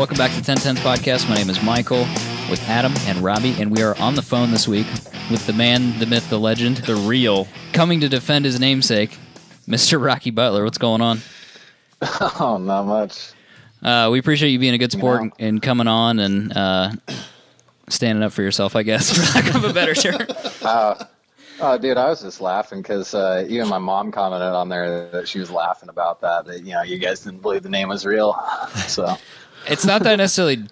Welcome back to 1010th Podcast. My name is Michael with Adam and Robbie, and we are on the phone this week with the man, the myth, the legend, the real, coming to defend his namesake, Mr. Rocky Butler. What's going on? Oh, not much. We appreciate you being a good sport and coming on and standing up for yourself, I guess, for lack of a better term. Oh, dude, I was just laughing because even my mom commented on there that she was laughing about that, you guys didn't believe the name was real. So it's not that necessarily.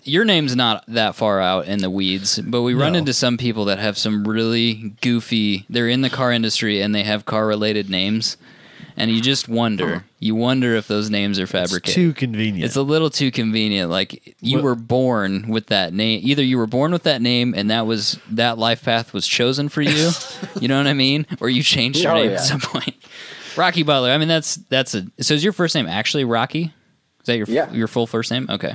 Your name's not that far out in the weeds, but we run into some people that have some really goofy. They're in the car industry and they have car-related names, and you just wonder. You wonder if those names are fabricated. It's too convenient. It's a little too convenient. Like you were born with that name. Either you were born with that name and that life path was chosen for you. You know what I mean? Or you changed your name at some point. Rocky Butler. I mean, that's so is your first name actually Rocky? Is that your full first name? Okay.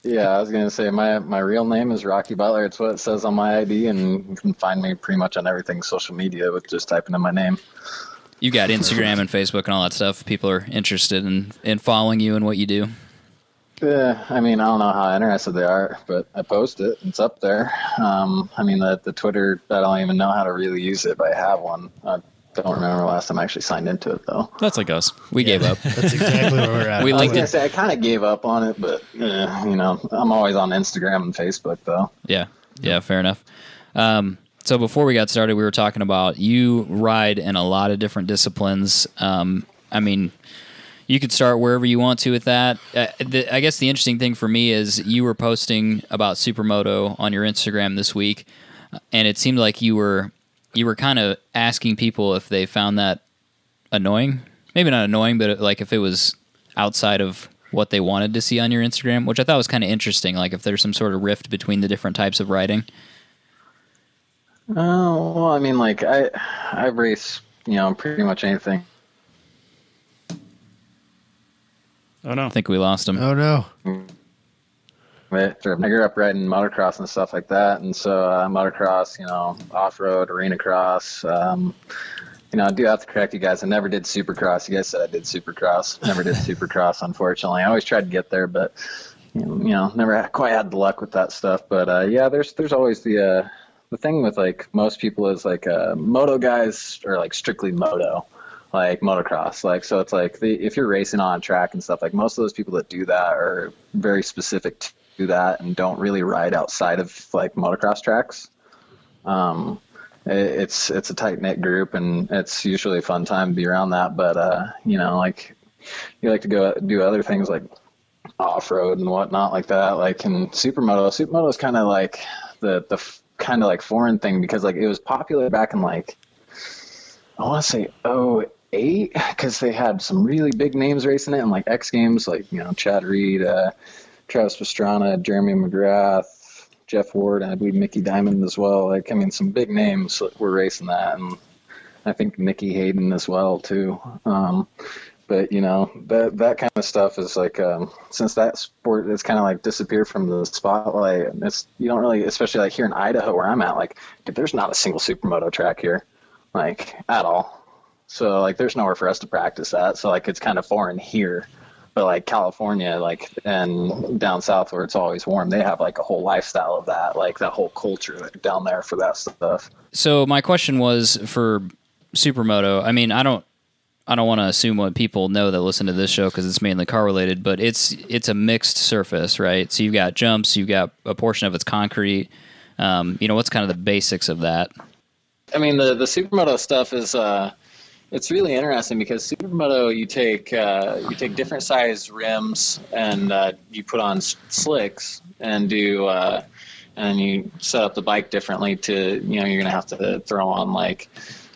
Yeah, I was going to say my real name is Rocky Butler. It's what it says on my ID, and you can find me pretty much on everything social media with just typing in my name. You got Instagram and Facebook and all that stuff. People are interested in following you and what you do. I mean, I don't know how interested they are, but I post it. It's up there. I mean, the Twitter, I don't even know how to really use it, but I have one. I don't remember the last time I actually signed into it, though. That's like us. We gave up. That's exactly where we're at. I was going to say, I kind of gave up on it, but, I'm always on Instagram and Facebook, though. Yeah, fair enough. So before we got started, we were talking about you ride in a lot of different disciplines. I mean, you could start wherever you want to with that. I guess the interesting thing for me is you were posting about Supermoto on your Instagram this week, and it seemed like you were kind of asking people if they found that annoying. Maybe not annoying, but like if it was outside of what they wanted to see on your Instagram, which I thought was kind of interesting, like if there's some sort of rift between the different types of riding. Oh, well, I mean, like, I race, pretty much anything. Oh, no. I think we lost him. Oh, no. I grew up riding motocross and stuff like that, and so motocross, off-road, arena cross. I do have to correct you guys. I never did supercross. You guys said I did supercross. Never did supercross, unfortunately. I always tried to get there, but, never quite had the luck with that stuff. But, there's always the thing with like most people is like moto guys are like strictly moto, like motocross. Like, so it's like if you're racing on a track and stuff, like most of those people that do that are very specific to that and don't really ride outside of like motocross tracks. It's a tight knit group and it's usually a fun time to be around that. But, like you like to go do other things like off-road and whatnot like that. Like in Supermoto is kind of like the kind of like foreign thing because like it was popular back in like I want to say 2008 because they had some really big names racing it and like X Games like Chad Reed, Travis Pastrana, Jeremy McGrath, Jeff Ward, and I believe Mickey Diamond as well. Like I mean some big names were racing that, and I think Nicky Hayden as well too. But that kind of stuff is like since that sport is kind of like disappeared from the spotlight, and you don't really, especially like here in Idaho where I'm at, like dude, there's not a single supermoto track here, like at all. So like there's nowhere for us to practice at. So like it's kind of foreign here, but like California, like and down south where it's always warm, they have like a whole lifestyle of that, like that whole culture down there for that stuff. So my question was for Supermoto. I mean, I don't want to assume what people know that listen to this show because it's mainly car related, but it's a mixed surface, right? So you've got jumps, you've got a portion of it's concrete. What's kind of the basics of that? I mean, the Supermoto stuff is it's really interesting because Supermoto you take different size rims and you put on slicks and do and you set up the bike differently to you're gonna have to throw on like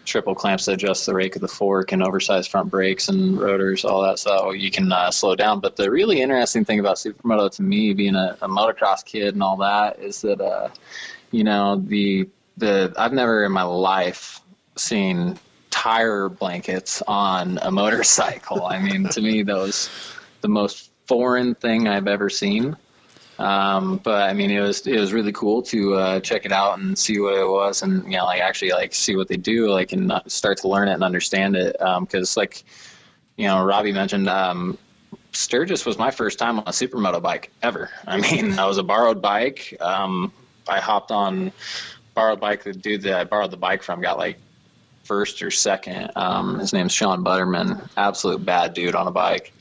triple clamps to adjust the rake of the fork and oversized front brakes and rotors, all that, so you can slow down. But the really interesting thing about Supermoto to me, being a motocross kid and all that, is that I've never in my life seen tire blankets on a motorcycle. I mean, to me, that was the most foreign thing I've ever seen. But I mean, it was really cool to check it out and see what it was, and actually see what they do, and start to learn it and understand it. Because Robbie mentioned, Sturgis was my first time on a supermoto bike ever. I mean, I was a borrowed bike. I hopped on borrowed bike. The dude that I borrowed the bike from got like first or second. His name's Sean Butterman. Absolute bad dude on a bike.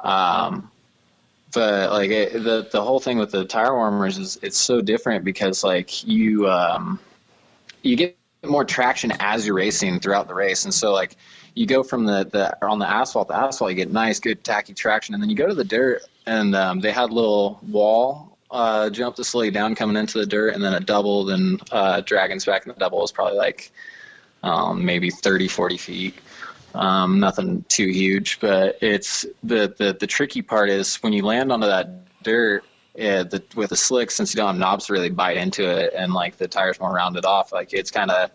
But like the whole thing with the tire warmers is it's so different because like you get more traction as you're racing throughout the race, and so like you go from the on the asphalt you get nice good tacky traction, and then you go to the dirt, and they had a little wall jump to slow you down coming into the dirt, and then a double, then Dragons back in the double was probably like maybe 30-40 feet. Nothing too huge, but it's the tricky part is when you land onto that dirt with the slick, since you don't have knobs to really bite into it, and like the tire's more rounded off, like it's kind of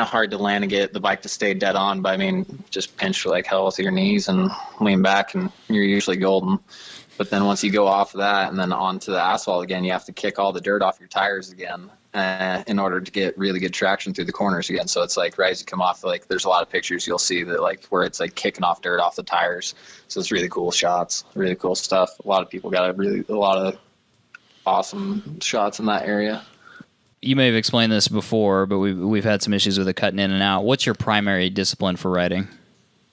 hard to land and get the bike to stay dead on. But I mean, just pinch like hell with your knees and lean back, and you're usually golden. But then once you go off of that and then onto the asphalt again, you have to kick all the dirt off your tires again in order to get really good traction through the corners again. So it's like right as you come off, like there's a lot of pictures you'll see that like where it's like kicking off dirt off the tires. So it's really cool shots, really cool stuff. A lot of people got a lot of awesome shots in that area. You may have explained this before, but we've had some issues with it cutting in and out. What's your primary discipline for riding?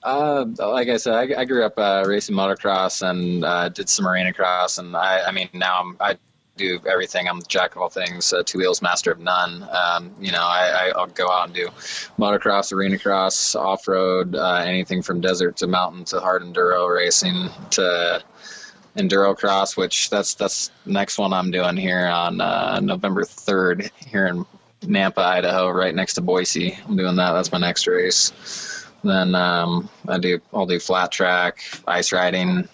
Like I said, I grew up racing motocross and did some arena cross, and I mean now I do everything. I'm the jack of all things, two wheels, master of none. I'll go out and do motocross, arena cross, off road, anything from desert to mountain to hard enduro racing to enduro cross, which that's next one I'm doing here on November 3rd here in Nampa, Idaho, right next to Boise. I'm doing that. That's my next race. Then I'll do flat track, ice riding,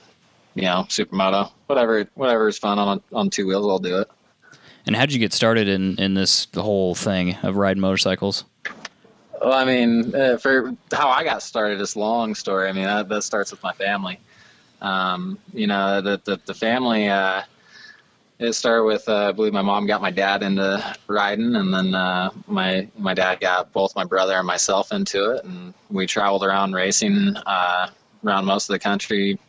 supermoto, whatever is fun on two wheels, I'll do it. And how'd you get started in this whole thing of riding motorcycles? Well, I mean, for how I got started, this long story. I mean, that starts with my family. The family, it started with, I believe my mom got my dad into riding, and then my dad got both my brother and myself into it, and we traveled around racing around most of the country,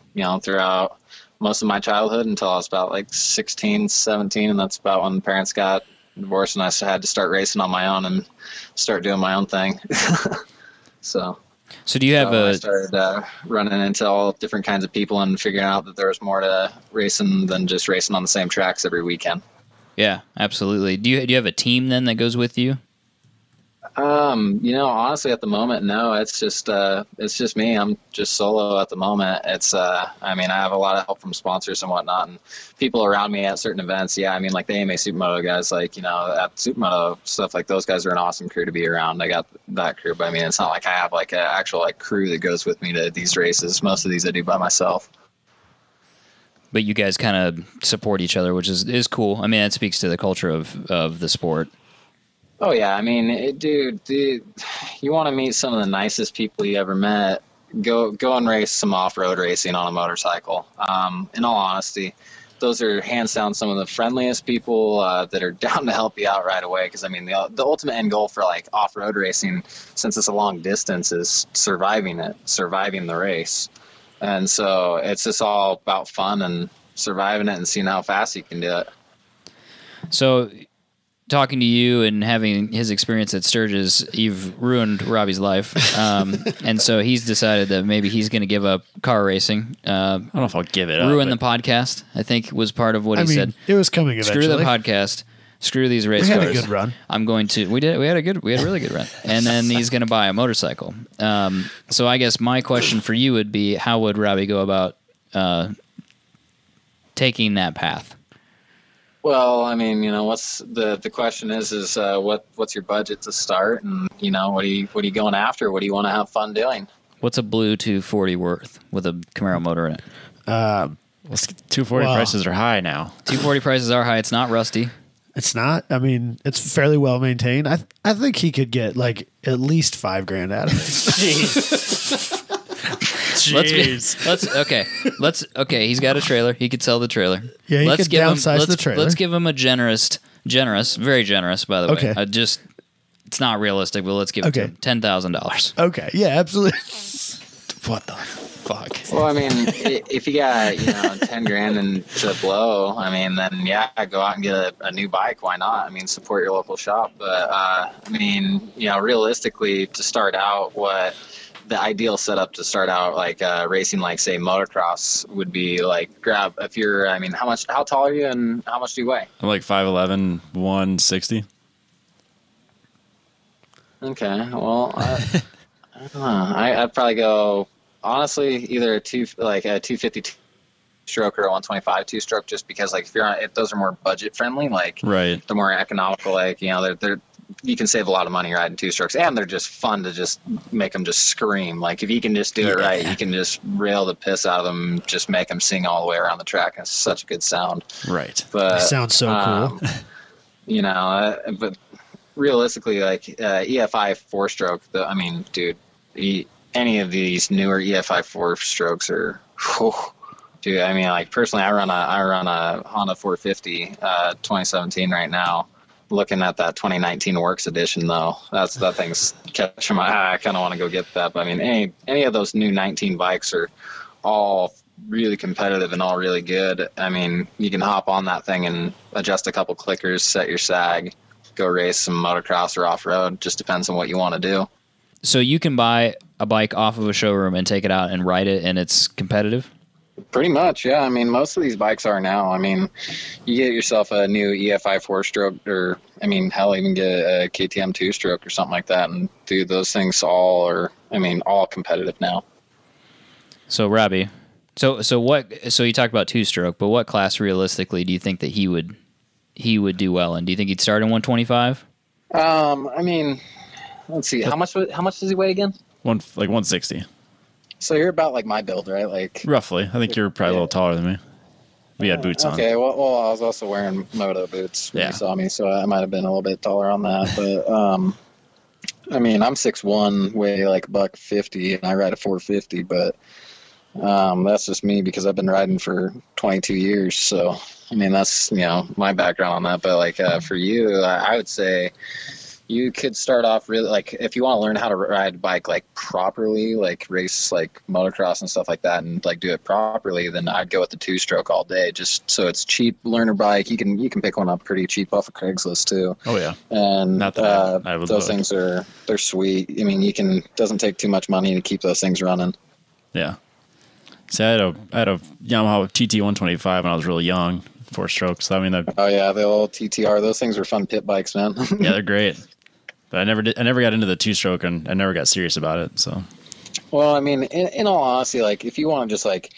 throughout most of my childhood until I was about like 16, 17, and that's about when parents got divorced and I had to start racing on my own and start doing my own thing. So do you have I started running into all different kinds of people and figuring out that there was more to racing than just racing on the same tracks every weekend. Yeah, absolutely. Do you have a team then that goes with you? Honestly, at the moment, no. It's just me. I'm just solo at the moment. I have a lot of help from sponsors and whatnot, and people around me at certain events. Yeah, I mean, like the AMA Supermoto guys, like, at Supermoto stuff, like those guys are an awesome crew to be around. I got that crew, but I mean, it's not like I have like an actual like crew that goes with me to these races. Most of these I do by myself. But you guys kind of support each other, which is cool. I mean, that speaks to the culture of the sport. Oh, yeah. I mean, dude, you want to meet some of the nicest people you ever met, go and race some off-road racing on a motorcycle. In all honesty, those are hands down some of the friendliest people that are down to help you out right away. Because, I mean, the ultimate end goal for, like, off-road racing, since it's a long distance, is surviving the race. And so it's just all about fun and surviving it and seeing how fast you can do it. So talking to you and having his experience at Sturgis, you've ruined Robbie's life. And so he's decided that maybe he's going to give up car racing. I don't know if I'll give it up. Ruin the podcast, I think, was part of what he said. It was coming eventually. Screw the podcast. Screw these race cars. We had a good run. We had a really good run. And then he's going to buy a motorcycle. So I guess my question for you would be, how would Robbie go about taking that path? Well, I mean, what's the question is what's your budget to start, and what are you going after? What do you want to have fun doing? What's a blue 240 worth with a Camaro motor in it? 240 prices are high now. 240 prices are high. It's not rusty. It's not. I mean, it's fairly well maintained. I think he could get like at least $5,000 out of it. Jeez. Okay. He's got a trailer. He could sell the trailer. Yeah, he could downsize the trailer. Let's give him a generous, very generous, by the way. Okay. It's not realistic, but let's give it to him $10,000. Okay. Yeah, absolutely. What the Fuck. Well, I mean, if you got 10 grand and to blow, I mean, then yeah, go out and get a new bike. Why not? I mean, support your local shop. But I mean, realistically, to start out, what the ideal setup to start out like racing, like say motocross, would be like grab. If you're, I mean, how tall are you and how much do you weigh? I'm like 5'11", 160. Okay, well, I don't know. I'd probably go honestly either a 250 stroke or a 125 two-stroke, just because like if those are more budget friendly, like Right. they're more economical, like they're you can save a lot of money riding two-strokes, and they're just fun to just make them just scream. Like if you can just do it right, you can just rail the piss out of them, just make them sing all the way around the track. It's such a good sound. Right. But It sounds so cool. But realistically, like EFI four-stroke, I mean, dude, any of these newer EFI four-strokes are, dude. I mean, like personally, I run a Honda 450 2017 right now. Looking at that 2019 Works Edition, though, that thing's catching my eye. I kind of want to go get that. But I mean, any of those new 19 bikes are all really competitive and all really good. I mean, you can hop on that thing and adjust a couple clickers, set your sag, go race some motocross or off-road. Just depends on what you want to do. So you can buy a bike off of a showroom and take it out and ride it, and it's competitive? Pretty much, yeah. I mean, most of these bikes are now. I mean, you get yourself a new EFI four-stroke, or I mean, hell, even get a KTM two-stroke or something like that, and dude, those things all competitive now. So Robbie, so you talked about two-stroke, but what class realistically do you think that he would do well in? Do you think he'd start in 125? I mean, let's see. How much does he weigh again? 160. So you're about like my build, right? Like Roughly. I think you're probably a little taller than me. We had boots on. Okay, well, I was also wearing moto boots when Yeah. you saw me, so I might have been a little bit taller on that. But I mean, I'm 6'1", weigh like $150, and I ride a 450. But that's just me because I've been riding for 22 years. So I mean, that's my background on that. But like for you, I would say you could start off really, like, if you want to learn how to ride a bike like properly, like race like motocross and stuff like that, and like do it properly, then I'd go with the two-stroke all day, just so it's cheap learner bike. You can pick one up pretty cheap off of Craigslist too. Oh yeah. And Not that I would those look. things they're sweet. I mean, doesn't take too much money to keep those things running. Yeah. See, I had a Yamaha TT 125 when I was really young, four strokes. So, I mean, Oh yeah, the old TTR. Those things are fun pit bikes, man. yeah, they're great. But I never got into the two-stroke, and I never got serious about it. So, Well, I mean, in all honesty, like if you want to just like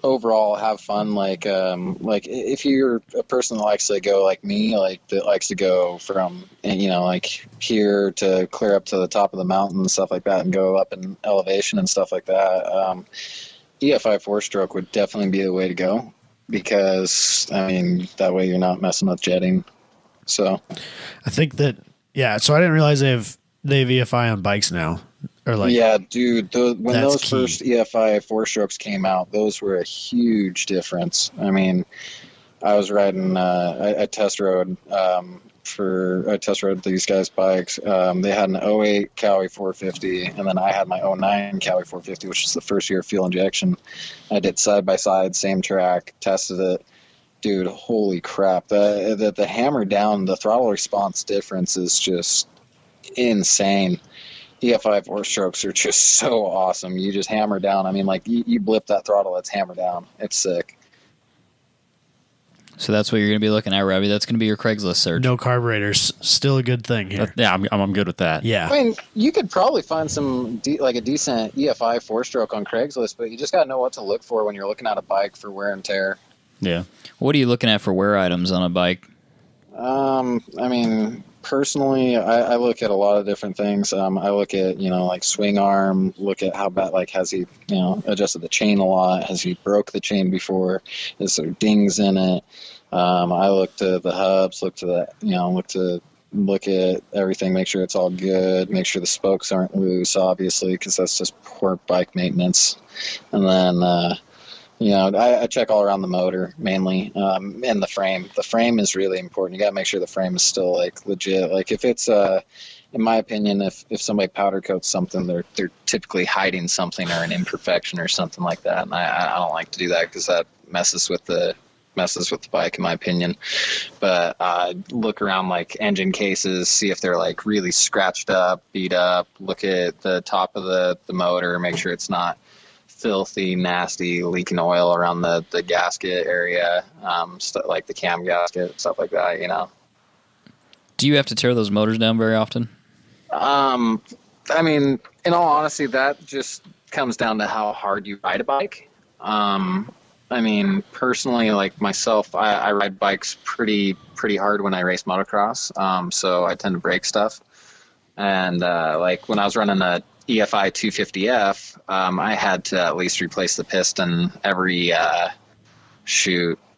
overall have fun, like if you're a person that likes to go like me, like that likes to go from like here to clear up to the top of the mountain and stuff like that, and go up in elevation and stuff like that, EFI four-stroke would definitely be the way to go, because I mean that way you're not messing with jetting. So I think that, yeah, so I didn't realize they have EFI on bikes now. Or like, yeah, dude, when that's those key. first EFI four-strokes came out, those were a huge difference. I mean, I was riding, I test rode these guys' bikes. They had an '08 Cowie 450, and then I had my '09 Cowie 450, which is the first year of fuel injection. I did side by side, same track, tested it. Dude, holy crap! The hammer down, the throttle response difference is just insane. EFI four-strokes are just so awesome. You just hammer down. I mean, like you blip that throttle, it's hammer down. It's sick. So that's what you're going to be looking at, Robbie. That's going to be your Craigslist search. no carburetors, still a good thing here. yeah, I'm good with that. Yeah. I mean, you could probably find some a decent EFI four-stroke on Craigslist, but you just got to know what to look for when you're looking at a bike for wear and tear. Yeah. What are you looking at for wear items on a bike? I mean, personally, I look at a lot of different things. I look at, like swing arm, look at how bad, like, has he, adjusted the chain a lot? Has he broke the chain before? Is there dings in it? I look to the hubs, look at everything, make sure it's all good, make sure the spokes aren't loose, obviously, because that's just poor bike maintenance. And then, I check all around the motor mainly, and the frame. The frame is really important. You got to make sure the frame is still like legit. Like if it's in my opinion, if somebody powder coats something, they're typically hiding something or an imperfection or something like that. And I don't like to do that because that messes with the bike, in my opinion. But look around like engine cases, see if they're like really scratched up, beat up. Look at the top of the motor, make sure it's not filthy, nasty, leaking oil around the gasket area, stuff like the cam gasket, stuff like that, you know. Do you have to tear those motors down very often? I mean, in all honesty, that just comes down to how hard you ride a bike. I mean, personally, like myself, I ride bikes pretty hard when I race motocross. So I tend to break stuff. And like when I was running a EFI 250F, I had to at least replace the piston every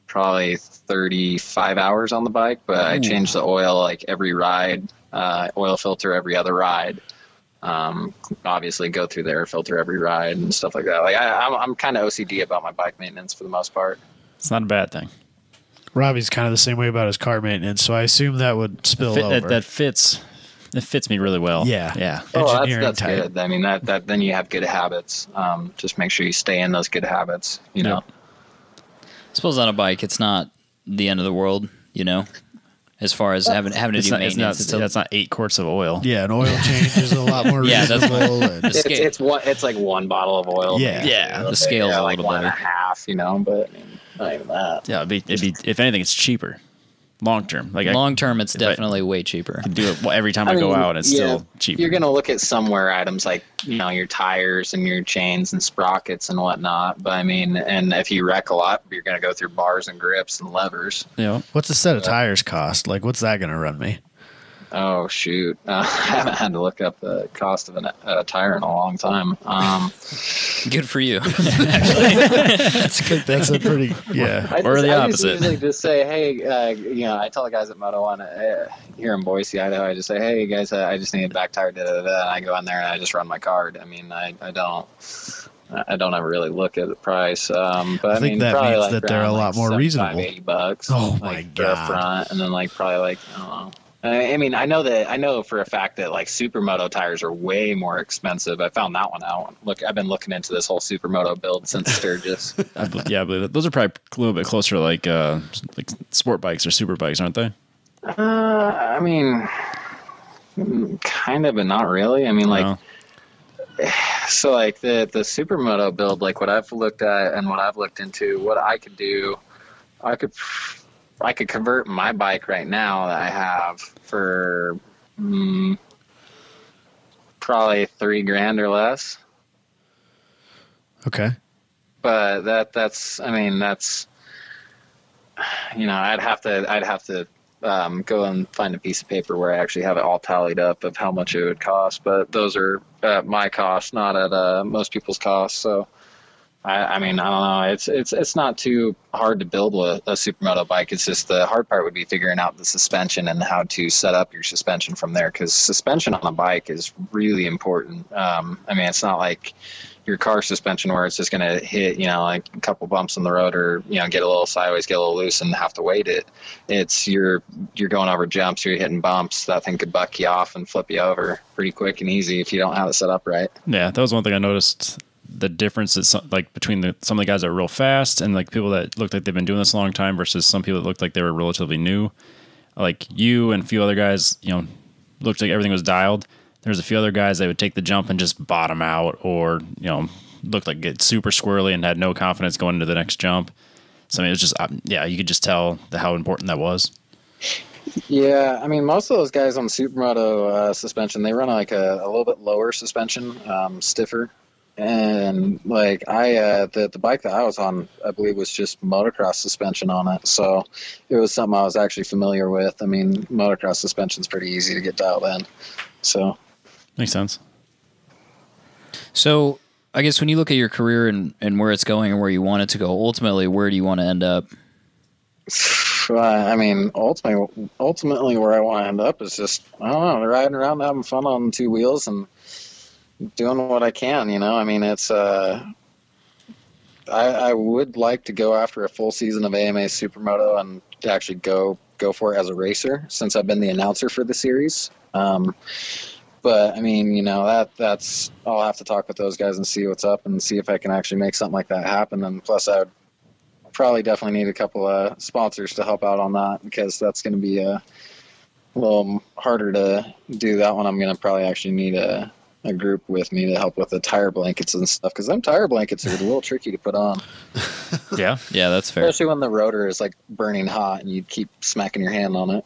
probably 35 hours on the bike. But I changed the oil like every ride, oil filter every other ride. Obviously go through the air filter every ride and stuff like that. Like I'm kind of OCD about my bike maintenance for the most part. It's not a bad thing. Robbie's kind of the same way about his car maintenance, so I assume that would spill over. That fits me really well. Yeah. Oh, that's good. I mean, that then you have good habits. Just make sure you stay in those good habits, you know. I suppose on a bike, it's not the end of the world, you know, as far as having to do maintenance. That's not 8 quarts of oil. Yeah, an oil change is a lot more reasonable. It's like one bottle of oil. Yeah. The scale's a like little better. 1.5, you know, but I mean, not even that. Yeah, it'd be if anything, it's cheaper. Long term, long term, it's definitely way cheaper. I do it every time I go out. It's still cheaper. You're gonna look at some wear items like, you know, your tires and your chains and sprockets and whatnot. But I mean, and if you wreck a lot, you're gonna go through bars and grips and levers. Yeah. What's a set of tires cost? Like, what's that gonna run me? Oh shoot! I haven't had to look up the cost of a tire in a long time. Good for you. That's good. That's a pretty or the opposite. I just usually just say, hey, you know, I tell the guys at Moto One here in Boise, Idaho, I just say, hey guys, I just need a back tire. And I go in there and I just run my card. I mean, I don't ever really look at the price. But I think mean, that probably means like that they're a lot more reasonable. $80. Oh like, my for a God. front, and then like probably like I don't know. I mean, I know for a fact that like Supermoto tires are way more expensive. I found that one out. Look, I've been looking into this whole Supermoto build since Sturgis. I believe that. Those are probably a little bit closer to like sport bikes or super bikes, aren't they? I mean, kind of, but not really. I mean, like, so like the Supermoto build, like what I've looked at and what I've looked into, what I could do, I could convert my bike right now that I have for probably $3,000 or less. Okay. But that's you know, I'd have to go and find a piece of paper where I actually have it all tallied up of how much it would cost. But those are at my cost, not at most people's cost. So. I mean, I don't know. It's not too hard to build a Supermoto bike. It's just the hard part would be figuring out the suspension and how to set up your suspension from there. Because suspension on a bike is really important. I mean, it's not like your car suspension where it's just going to hit, you know, like a couple bumps on the road or, you know, get a little sideways, get a little loose and have to weight it. It's you're going over jumps, you're hitting bumps. That thing could buck you off and flip you over pretty quick and easy if you don't have it set up right. Yeah, that was one thing I noticed. The difference is like between some of the guys that are real fast and like people that look like they've been doing this a long time versus some people that looked like they were relatively new. Like you and a few other guys, you know, looked like everything was dialed. There's a few other guys that would take the jump and just bottom out, or you know, looked like get super squirrely and had no confidence going into the next jump. So I mean, it was just you could just tell how important that was. Yeah, I mean, most of those guys on Supermoto suspension, they run like a little bit lower suspension, stiffer. And like the bike that I was on, I believe was just motocross suspension on it. So it was something I was actually familiar with. I mean, motocross suspension is pretty easy to get dialed in. So makes sense. So I guess when you look at your career and where it's going and where you want it to go, ultimately, where do you want to end up? I mean, ultimately where I want to end up is just, I don't know, riding around, having fun on two wheels and doing what I can, you know. I mean, it's I would like to go after a full season of AMA Supermoto and actually go for it as a racer, since I've been the announcer for the series. But I mean, you know, that's I'll have to talk with those guys and see what's up and see if I can actually make something like that happen. And plus, I would probably definitely need a couple of sponsors to help out on that, because that's going to be a little harder to do that one. I'm going to probably actually need a group with me to help with the tire blankets and stuff, because them tire blankets are a little tricky to put on. Yeah. Yeah, that's fair. Especially when the rotor is like burning hot and you keep smacking your hand on it.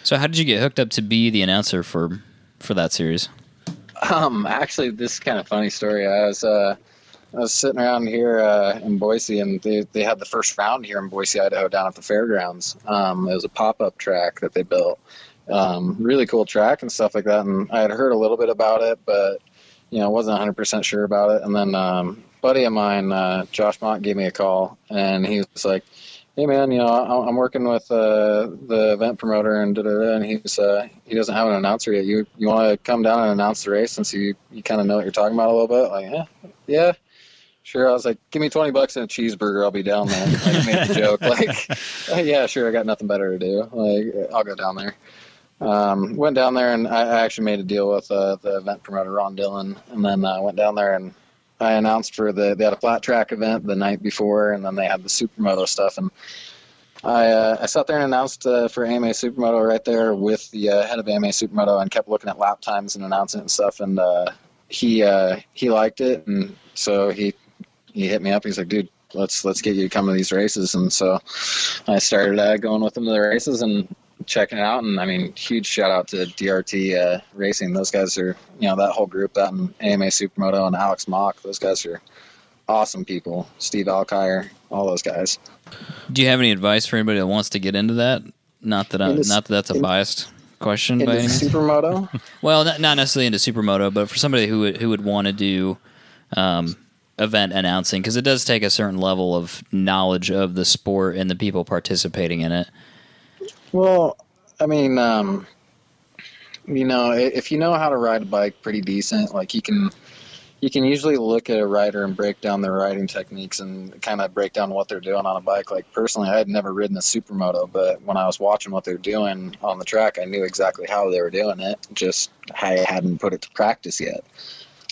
So how did you get hooked up to be the announcer for that series? Actually, this is kind of funny story. I was sitting around here in Boise, and they had the first round here in Boise, Idaho, down at the fairgrounds. It was a pop-up track that they built. Really cool track and stuff like that. And I had heard a little bit about it, but wasn't 100% sure about it. And then buddy of mine, Josh Mott, gave me a call, and he was like, "Hey man, I'm working with the event promoter, and and he doesn't have an announcer yet. You want to come down and announce the race, since you kind of know what you're talking about a little bit?" Like, yeah, sure. I was like, "Give me $20 and a cheeseburger, I'll be down there." Like, made the joke, like, "Yeah, sure. I got nothing better to do. Like, I'll go down there." Went down there, and I actually made a deal with the event promoter, Ron Dillon, and then went down there and I announced for they had a flat track event the night before, and then they had the Supermoto stuff. And I sat there and announced for AMA Supermoto right there with the head of AMA Supermoto, and kept looking at lap times and announcing it and stuff. And he liked it, and so he hit me up. He's like, "Dude, let's get you to come to these races." And so I started going with him to the races and checking it out. And I mean, huge shout out to DRT Racing. Those guys are, that whole group, that and AMA Supermoto and Alex Mock, those guys are awesome people. Steve Alkire, all those guys. Do you have any advice for anybody that wants to get into that? Not that that's a biased question by any means. Supermoto? Well, not necessarily into Supermoto, but for somebody who would want to do event announcing, because it does take a certain level of knowledge of the sport and the people participating in it. Well, I mean, if you know how to ride a bike pretty decent, like you can usually look at a rider and break down their riding techniques and kind of break down what they're doing on a bike. Like personally, I had never ridden a Supermoto, but when I was watching what they're doing on the track, I knew exactly how they were doing it. Just I hadn't put it to practice yet.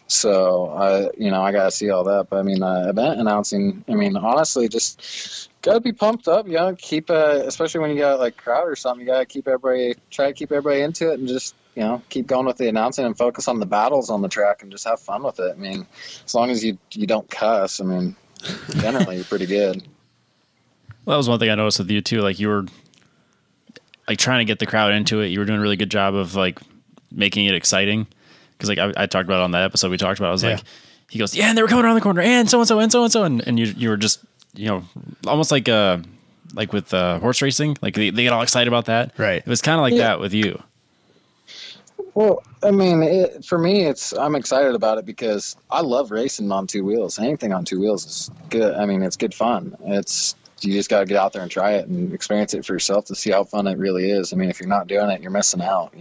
So I got to see all that. But I mean, event announcing, I mean, honestly, just gotta be pumped up. Keep especially when you got like crowd or something, you gotta try to keep everybody into it, and just keep going with the announcing and focus on the battles on the track and just have fun with it. I mean, as long as you don't cuss, I mean, generally you're pretty good. Well, that was one thing I noticed with you too. Like you were like trying to get the crowd into it. You were doing a really good job of like making it exciting. Because like I talked about it on that episode we talked about, I was like, he goes, "Yeah, and they were coming around the corner, and so and so and so and so," and you were just almost like with horse racing, like they get all excited about that. Right. It was kind of like that with you. Well, I mean, for me, I'm excited about it because I love racing on two wheels. Anything on two wheels is good. I mean, it's good fun. You just got to get out there and try it and experience it for yourself to see how fun it really is. I mean, if you're not doing it, you're missing out,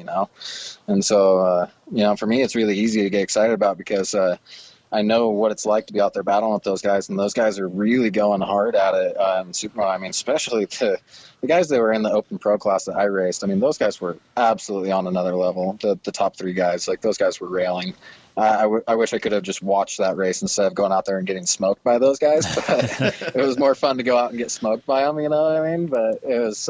And so, for me, it's really easy to get excited about because I know what it's like to be out there battling with those guys, and those guys are really going hard at it in Supermoto. I mean, especially the guys that were in the Open Pro class that I raced. I mean, those guys were absolutely on another level. The top three guys, like those guys were railing. I wish I could have just watched that race instead of going out there and getting smoked by those guys. But it was more fun to go out and get smoked by them, you know what I mean? But it was,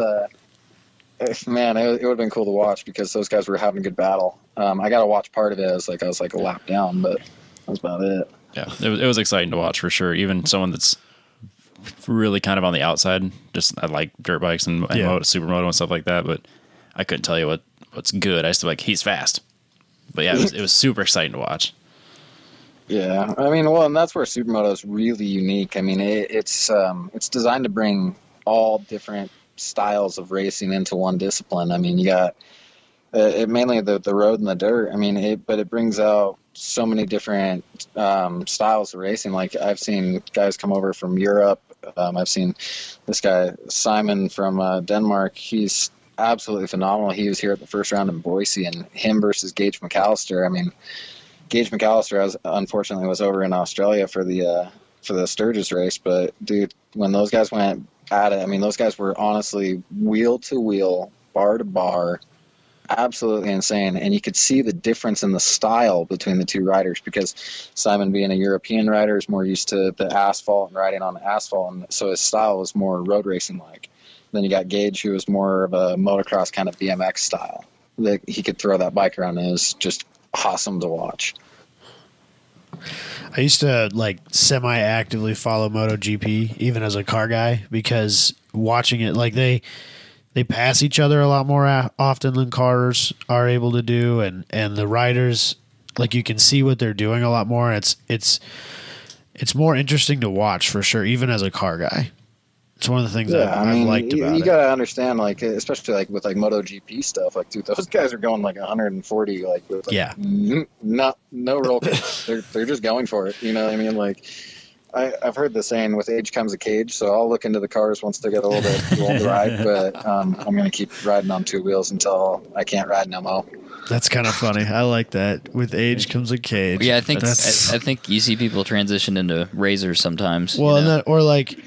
man, it would have been cool to watch because those guys were having a good battle. I got to watch part of it as I was like a lap down, but that's about it. Yeah, it was exciting to watch for sure. Even someone that's really kind of on the outside, I like dirt bikes and Supermoto and stuff like that, but I couldn't tell you what's good. I just like, he's fast. But yeah, it was super exciting to watch. Yeah, I mean, well, and that's where Supermoto is really unique. I mean, it's designed to bring all different styles of racing into one discipline. I mean, you got mainly the road and the dirt. I mean, but it brings out so many different styles of racing. Like I've seen guys come over from Europe. I've seen this guy Simon from Denmark. He's absolutely phenomenal. He was here at the first round in Boise, and him versus Gage McAllister. I mean, Gage McAllister unfortunately was over in Australia for the Sturgis race, but dude, when those guys went at it, I mean, those guys were honestly wheel to wheel, bar to bar, absolutely insane. And you could see the difference in the style between the two riders, because Simon, being a European rider, is more used to the asphalt and riding on asphalt, and so his style was more road racing like. Then you got Gage, who was more of a motocross kind of BMX style. Like, he could throw that bike around, and it was just awesome to watch. I used to like semi-actively follow MotoGP even as a car guy, because watching it, like they pass each other a lot more often than cars are able to do, and the riders, like, you can see what they're doing a lot more. It's more interesting to watch for sure, even as a car guy. It's one of the things that I've liked about it. You gotta understand, like, especially like with like MotoGP stuff, like, dude, those guys are going like 140, like, with like, no roll. they're just going for it. You know what I mean? Like, I've heard the saying, with age comes a cage. So I'll look into the cars once they get a little bit too old to ride. But I'm gonna keep riding on two wheels until I can't ride no more. That's kind of funny. I like that. With age comes a cage. Yeah, I think you see people transition into razors sometimes. Well, and or like,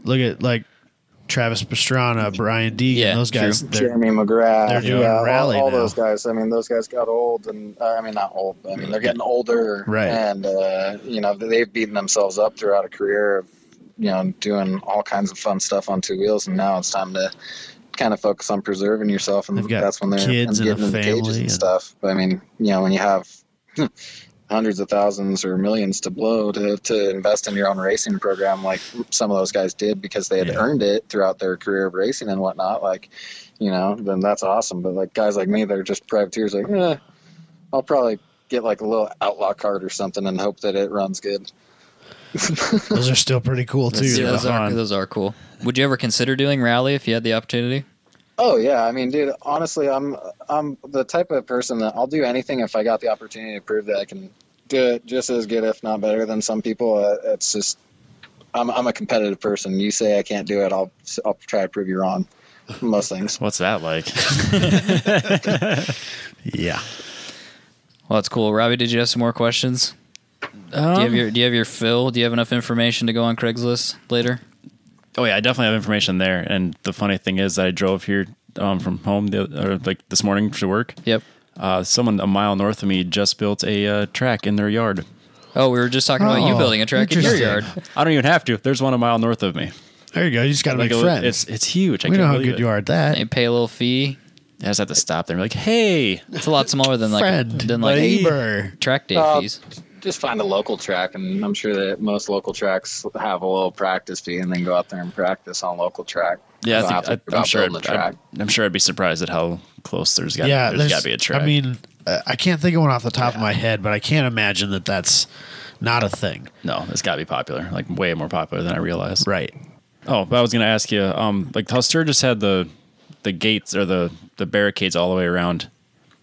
look at like Travis Pastrana, Brian Deegan, those guys. Jeremy McGrath. They're doing rally all now. those guys. I mean, those guys got old, and I mean, not old, but I mean, they're getting older. Right. And, you know, they've beaten themselves up throughout a career of, you know, doing all kinds of fun stuff on two wheels. And now it's time to kind of focus on preserving yourself. And that's when they're kids getting and a into cages family and stuff. But I mean, you know, when you have hundreds of thousands or millions to blow to invest in your own racing program, like some of those guys did, because they had earned it throughout their career of racing and whatnot, like, you know, then that's awesome. But like guys like me, they're just privateers, like, I'll probably get like a little outlaw cart or something and hope that it runs good. Those are still pretty cool too. Yeah, those are cool. Would you ever consider doing rally if you had the opportunity? Oh yeah, I mean, dude, honestly, I'm the type of person that I'll do anything if I got the opportunity to prove that I can do it just as good, if not better, than some people. It's just, I'm a competitive person. You say I can't do it, I'll try to prove you wrong. Most things. What's that like? Yeah. Well, that's cool. Robbie, did you have some more questions? Do you have your fill? Do you have enough information to go on Craigslist later? Oh yeah, I definitely have information there. And the funny thing is, I drove here from home this morning to work. Yep. Someone a mile north of me just built a track in their yard. Oh, we were just talking about you building a track in your yard. I don't even have to. There's one a mile north of me. There you go. You just got to make friends. It's huge. We know how good you are at that. They pay a little fee. I just have to stop there and be like, hey. It's a lot smaller than neighbor. Track day fees. Just find a local track, and I'm sure that most local tracks have a little practice fee, and then go out there and practice on local track. Yeah, I'm sure I'd be surprised at how close there's got to be a track. I mean, I can't think of one off the top of my head, but I can't imagine that that's not a thing. No, it's got to be popular, like way more popular than I realized. Right. Oh, but I was going to ask you, like how Sturgis had the gates or the barricades all the way around,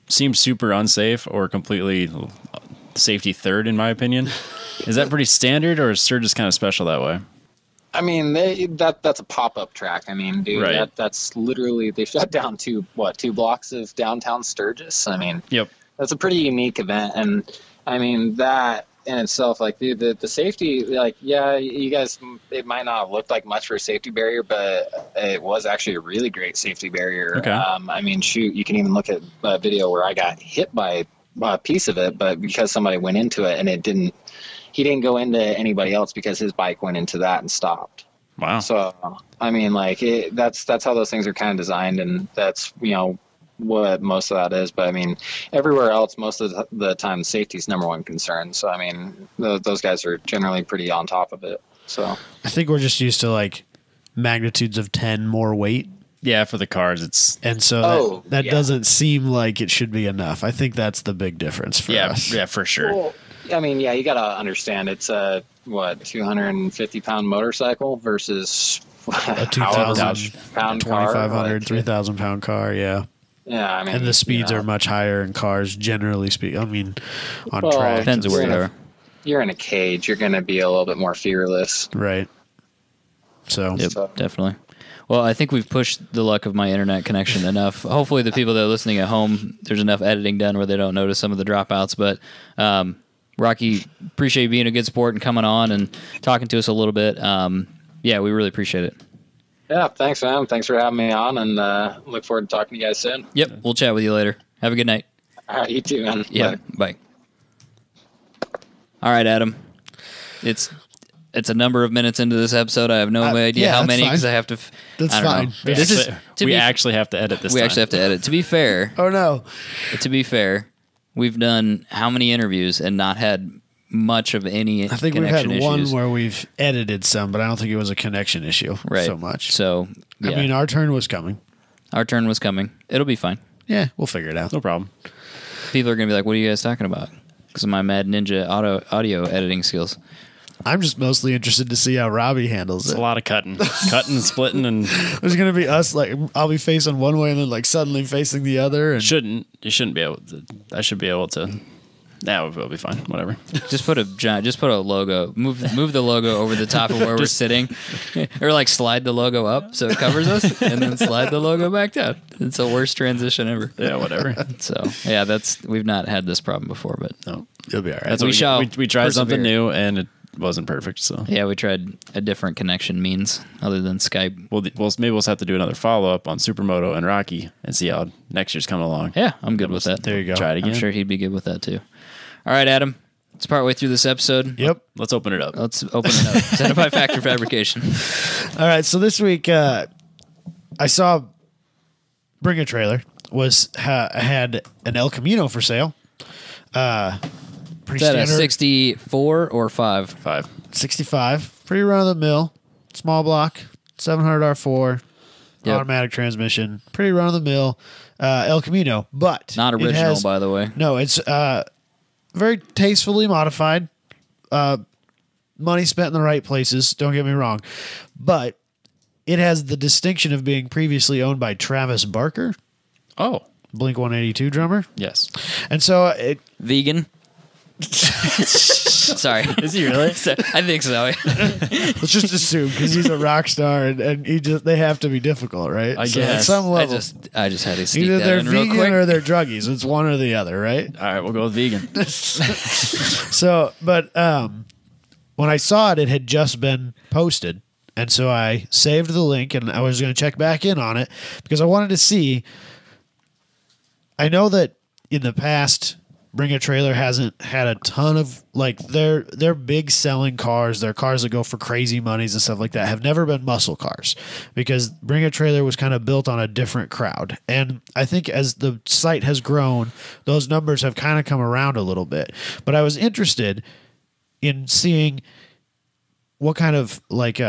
seems super unsafe or completely safety third, in my opinion. Is that pretty standard, or is Sturgis kind of special that way? I mean, that's a pop-up track. I mean, dude, right. That's literally, they shut down two blocks of downtown Sturgis. I mean, yep, that's a pretty unique event. And I mean, that in itself, like the safety, like, yeah, you guys, it might not have looked like much for a safety barrier, but it was actually a really great safety barrier. Okay. I mean, shoot, you can even look at a video where I got hit by a piece of it, but because somebody went into it and he didn't go into anybody else because his bike went into that and stopped. Wow. So, I mean, like, that's how those things are kind of designed, and that's, you know, what most of that is. But I mean, everywhere else, most of the time, safety is number one concern. So, I mean, those guys are generally pretty on top of it. So, I think we're just used to like magnitudes of 10 more weight. Yeah, for the cars, it's... And so that doesn't seem like it should be enough. I think that's the big difference for us. Yeah, for sure. Well, I mean, yeah, you got to understand, it's a, 250-pound motorcycle versus a 2,000 pound 2,500, 3,000 pound car, yeah. Yeah, I mean... And the speeds are much higher in cars, generally speaking. I mean, on track. Depends where you are. You're in a cage, you're going to be a little bit more fearless. Right. So... Yep, definitely. Well, I think we've pushed the luck of my internet connection enough. Hopefully the people that are listening at home, there's enough editing done where they don't notice some of the dropouts. But Rocky, appreciate you being a good sport and coming on and talking to us a little bit. Yeah, we really appreciate it. Yeah, thanks, man. Thanks for having me on, and look forward to talking to you guys soon. Yep, we'll chat with you later. Have a good night. All right, you too, man. Yeah, bye. All right, Adam. It's a number of minutes into this episode. I have no idea how many because I have to. That's I don't fine. know. We actually have to edit this. We actually have to edit. To be fair, Oh no. we've done how many interviews and not had much of any. I think we've had connection one issues. where we've edited some, but I don't think it was a connection issue so much. So yeah. I mean, our turn was coming. Our turn was coming. It'll be fine. Yeah, we'll figure it out. No problem. People are gonna be like, "What are you guys talking about?" Because of my Mad Ninja audio editing skills. I'm just mostly interested to see how Robbie handles It's it. a lot of cutting, and splitting, and There's gonna be us like I'll be facing one way and then like suddenly facing the other. And you shouldn't be able to. I should be able to. Now it'll be fine. Whatever. Just put a logo. Move the logo over the top of where we're sitting, or like slide the logo up so it covers us, and then slide the logo back down. It's the worst transition ever. Yeah, whatever. So yeah, we've not had this problem before, but No, you'll be all right. that's We what shall we tried something persevere. new, and it wasn't perfect. So yeah, we tried a different connection means other than Skype. maybe we'll have to do another follow up on Supermoto and Rocky and see how next year's coming along. Yeah, I'm good with that. There you go. Try it again. I'm sure he'd be good with that too. All right, Adam. Let's part way through this episode. Yep. Let's open it up. Let's open it up. Sent by Factory Fabrication. All right. So this week, I saw Bring a Trailer had an El Camino for sale. Pretty Is that a standard. 64 or 5? 5. 65. Pretty run of the mill. Small block. 700 R4. Yep. Automatic transmission. Pretty run of the mill. El Camino. But Not it original, has- by the way. No, it's very tastefully modified. Money spent in the right places. Don't get me wrong. But it has the distinction of being previously owned by Travis Barker, Oh, Blink 182 drummer. yes. And so it Vegan? Sorry. Is he really? I think so. let's just assume because he's a rock star and they have to be difficult, right? I So at guess. some level, I just had to sneak either that they're in real vegan quick. or they're druggies. It's one or the other, right? All right, we'll go with vegan. So, but when I saw it, it had just been posted. And so I saved the link and I was going to check back in on it because I wanted to see. I know that in the past, Bring a Trailer hasn't had a ton of like their big selling cars, their cars that go for crazy monies and stuff like that have never been muscle cars because Bring a Trailer was kind of built on a different crowd. And I think as the site has grown, those numbers have kind of come around a little bit. But I was interested in seeing what kind of like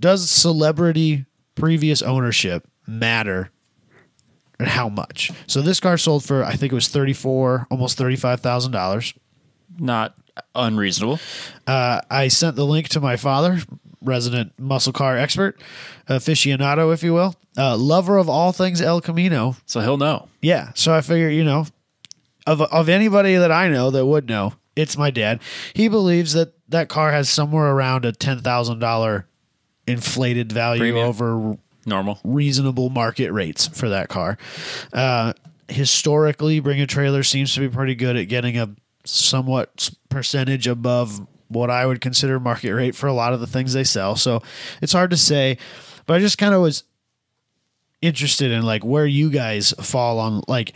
does celebrity previous ownership matter and how much? So this car sold for I think it was almost $35,000. Not unreasonable. I sent the link to my father, resident muscle car expert, aficionado, if you will, lover of all things El Camino. So he'll know. Yeah, so I figure of anybody that I know that would know, it's my dad. He believes that car has somewhere around a $10,000 inflated value Premium. over Normal. reasonable market rates for that car. Historically, Bring a Trailer seems to be pretty good at getting a somewhat percentage above what I would consider market rate for a lot of the things they sell. So it's hard to say, but I just kind of was interested in like where you guys fall on like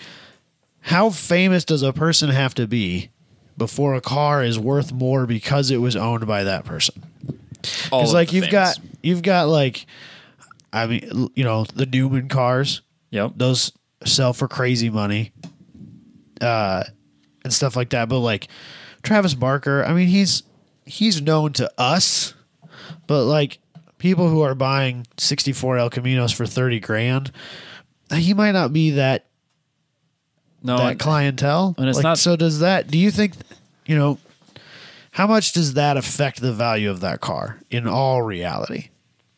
how famous does a person have to be before a car is worth more because it was owned by that person? Because like you've got like, I mean, the Newman cars. Yep. Those sell for crazy money, and stuff like that. But like Travis Barker, I mean, he's known to us, but like people who are buying 64 El Caminos for $30,000, he might not be that clientele. and it's Like, not- So does that? Do you think? How much does that affect the value of that car in all reality?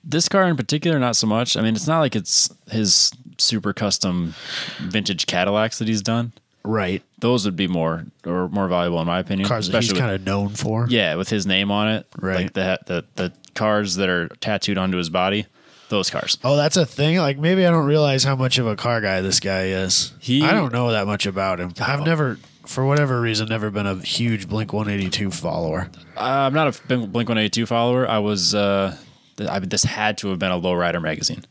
This car in particular, not so much. I mean, it's not like it's his super custom vintage Cadillacs that he's done. Right. Those would be more valuable in my opinion. Cars that he's Especially kind of known for. yeah, with his name on it. Right. Like the cars that are tattooed onto his body. Those cars. Oh, that's a thing? Like, maybe I don't realize how much of a car guy this guy is. I don't know that much about him. I've never, for whatever reason, never been a huge Blink 182 follower. I'm not a Blink 182 follower. I was This had to have been a lowrider magazine,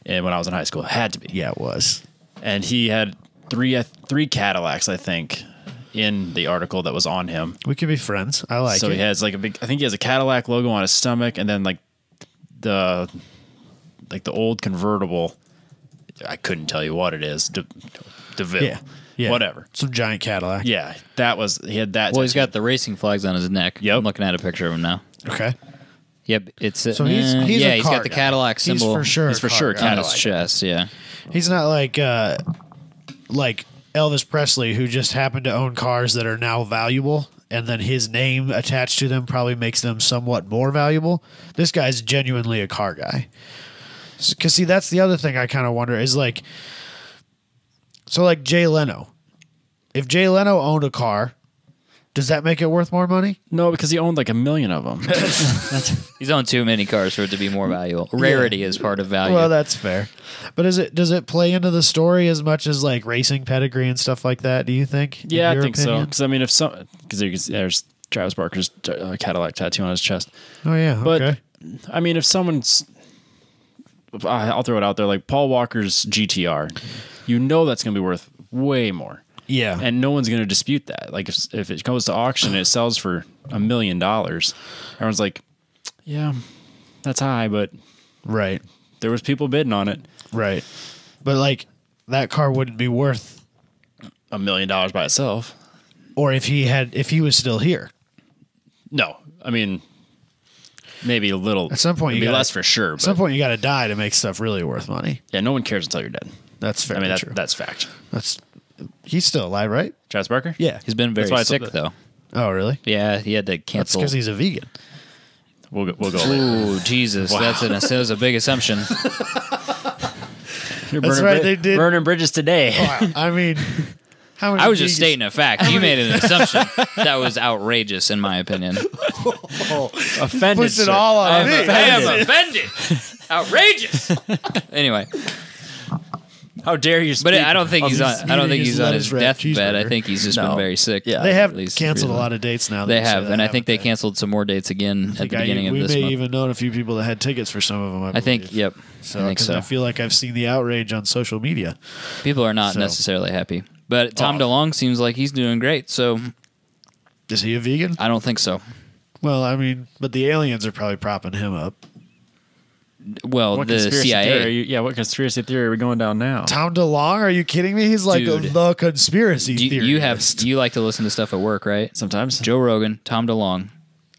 and when I was in high school, it had to be. Yeah, it was. And he had three Cadillacs, I think, in the article that was on him. We could be friends. I like it. So he has like I think he has a Cadillac logo on his stomach, and then like the old convertible. I couldn't tell you what it is. DeVille. Yeah. Whatever. Some giant Cadillac. Yeah, he had that. Well, he's got the racing flags on his neck. Yep. I'm looking at a picture of him now. Okay. Yep, it's So he's a he's car got the guy. Cadillac symbol. He's for sure a car on guy. his chest. Yeah, He's not like Elvis Presley, who just happened to own cars that are now valuable, and then his name attached to them probably makes them somewhat more valuable. This guy's genuinely a car guy. Because, see, that's the other thing I kind of wonder is like, so like Jay Leno. If Jay Leno owned a car, does that make it worth more money? No, because he owned like 1 million of them. he's owned too many cars for it to be more valuable. Rarity is part of value. Well, that's fair. But does it play into the story as much as like racing pedigree and stuff like that, do you think? in Yeah, I your think so. opinion? Because I mean, there's Travis Barker's Cadillac tattoo on his chest. Oh, yeah. But Okay. I mean, if someone's, I'll throw it out there, like Paul Walker's GTR, that's going to be worth way more. Yeah. And no one's going to dispute that. Like if it goes to auction and it sells for $1 million, everyone's like, yeah, that's high, but Right. there was people bidding on it. Right. But like that car wouldn't be worth, $1 million by itself. or if he was still here. No, I mean, maybe a little. At some point, it'd you be gotta- less for sure. At But some point, you got to die to make stuff really worth money. yeah, no one cares until you're dead. That's fair. I mean, true. that's fact. He's still alive, right? Travis Barker? Yeah. he's been very That's why I sick thought though. Oh, really? Yeah, he had to That's cancel. because he's a vegan. We'll go later. Ooh, Jesus, Wow. that was a big assumption. You're That's burning right, they did. burning bridges today. I mean, how many? I was just vegans- stating a fact. You made an assumption that was outrageous, in my opinion. Offended. Puts it sir. all on I'm me. I am offended. offended. Outrageous. Anyway, How dare you speak? but I don't think of he's these- on. I don't think eating he's his on his lettuce-wrapped deathbed. I cheeseburger. think he's just No. been very sick. Yeah. They have at least canceled a recently. lot of dates now. They that you say have, that, and I think they haven't canceled some more dates again at the beginning of we this may month. even known a few people that had tickets for some of them. I think. believe. Yep. So, I think 'cause so. I feel like I've seen the outrage on social media. People are not So- necessarily happy, but Tom Oh. DeLonge seems like he's doing great. So Is he a vegan? I don't think so. Well, I mean, but the aliens are probably propping him up. Well, What the conspiracy CIA. theory? What conspiracy theory are we going down now? Tom DeLonge? Are you kidding me? He's like Dude. the conspiracy Do theorist. you have? You like to listen to stuff at work, right? Sometimes. Joe Rogan, Tom DeLonge.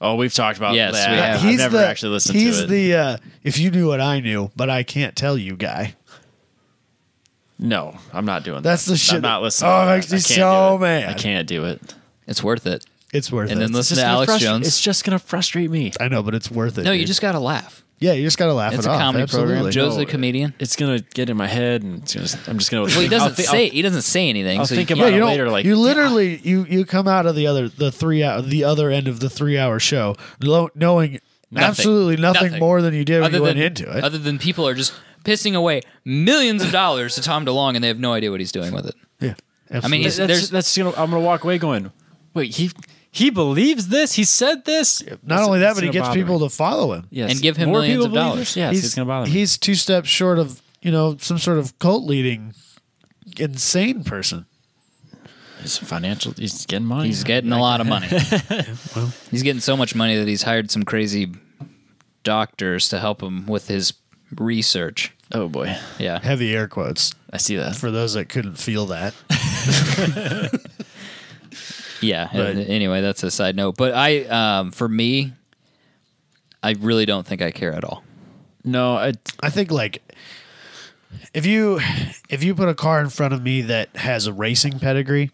Oh, we've talked about Yes, that. we have. I've never actually listened to it. He's the if you knew what I knew, but I can't tell you guy. No, I'm not doing That's that. the shit. I'm not listening. Oh, to it that. makes me I can't so do it. mad. I can't do it. It's worth it. It's worth And it. then listen It's to just Alex gonna Jones. It's just gonna frustrate me. I know, but it's worth it. No, you dude. just got to laugh. Yeah, you just got to laugh It's it a off. comedy Absolutely. program. Joe's No, a comedian. It's gonna get in my head, and I'm just gonna. Well, he doesn't say. He doesn't say anything. I'll so think you about can't- it you don't- later. Like you literally you come out of the other end of the 3-hour show knowing absolutely nothing more than you did when you went into it. Other than people are just pissing away millions of dollars to Tom DeLonge, and they have no idea what he's doing with it. Yeah, I mean, absolutely. he's- I'm gonna walk away going, wait, he believes this. He said this. not only that, It's but he gonna gets bother people me. to follow him. Yes. and give him More millions people of believe dollars. this? Yes, it's gonna bother me. He's 2 steps short of some sort of cult leading insane person. He's financial. He's getting money. He's getting a lot of money. He's getting so much money that he's hired some crazy doctors to help him with his research. Oh boy, Yeah. Heavy air quotes I see that. for those that couldn't feel that. Yeah. But- Anyway, that's a side note. But for me, I really don't think I care at all. No, I think like if you put a car in front of me that has a racing pedigree,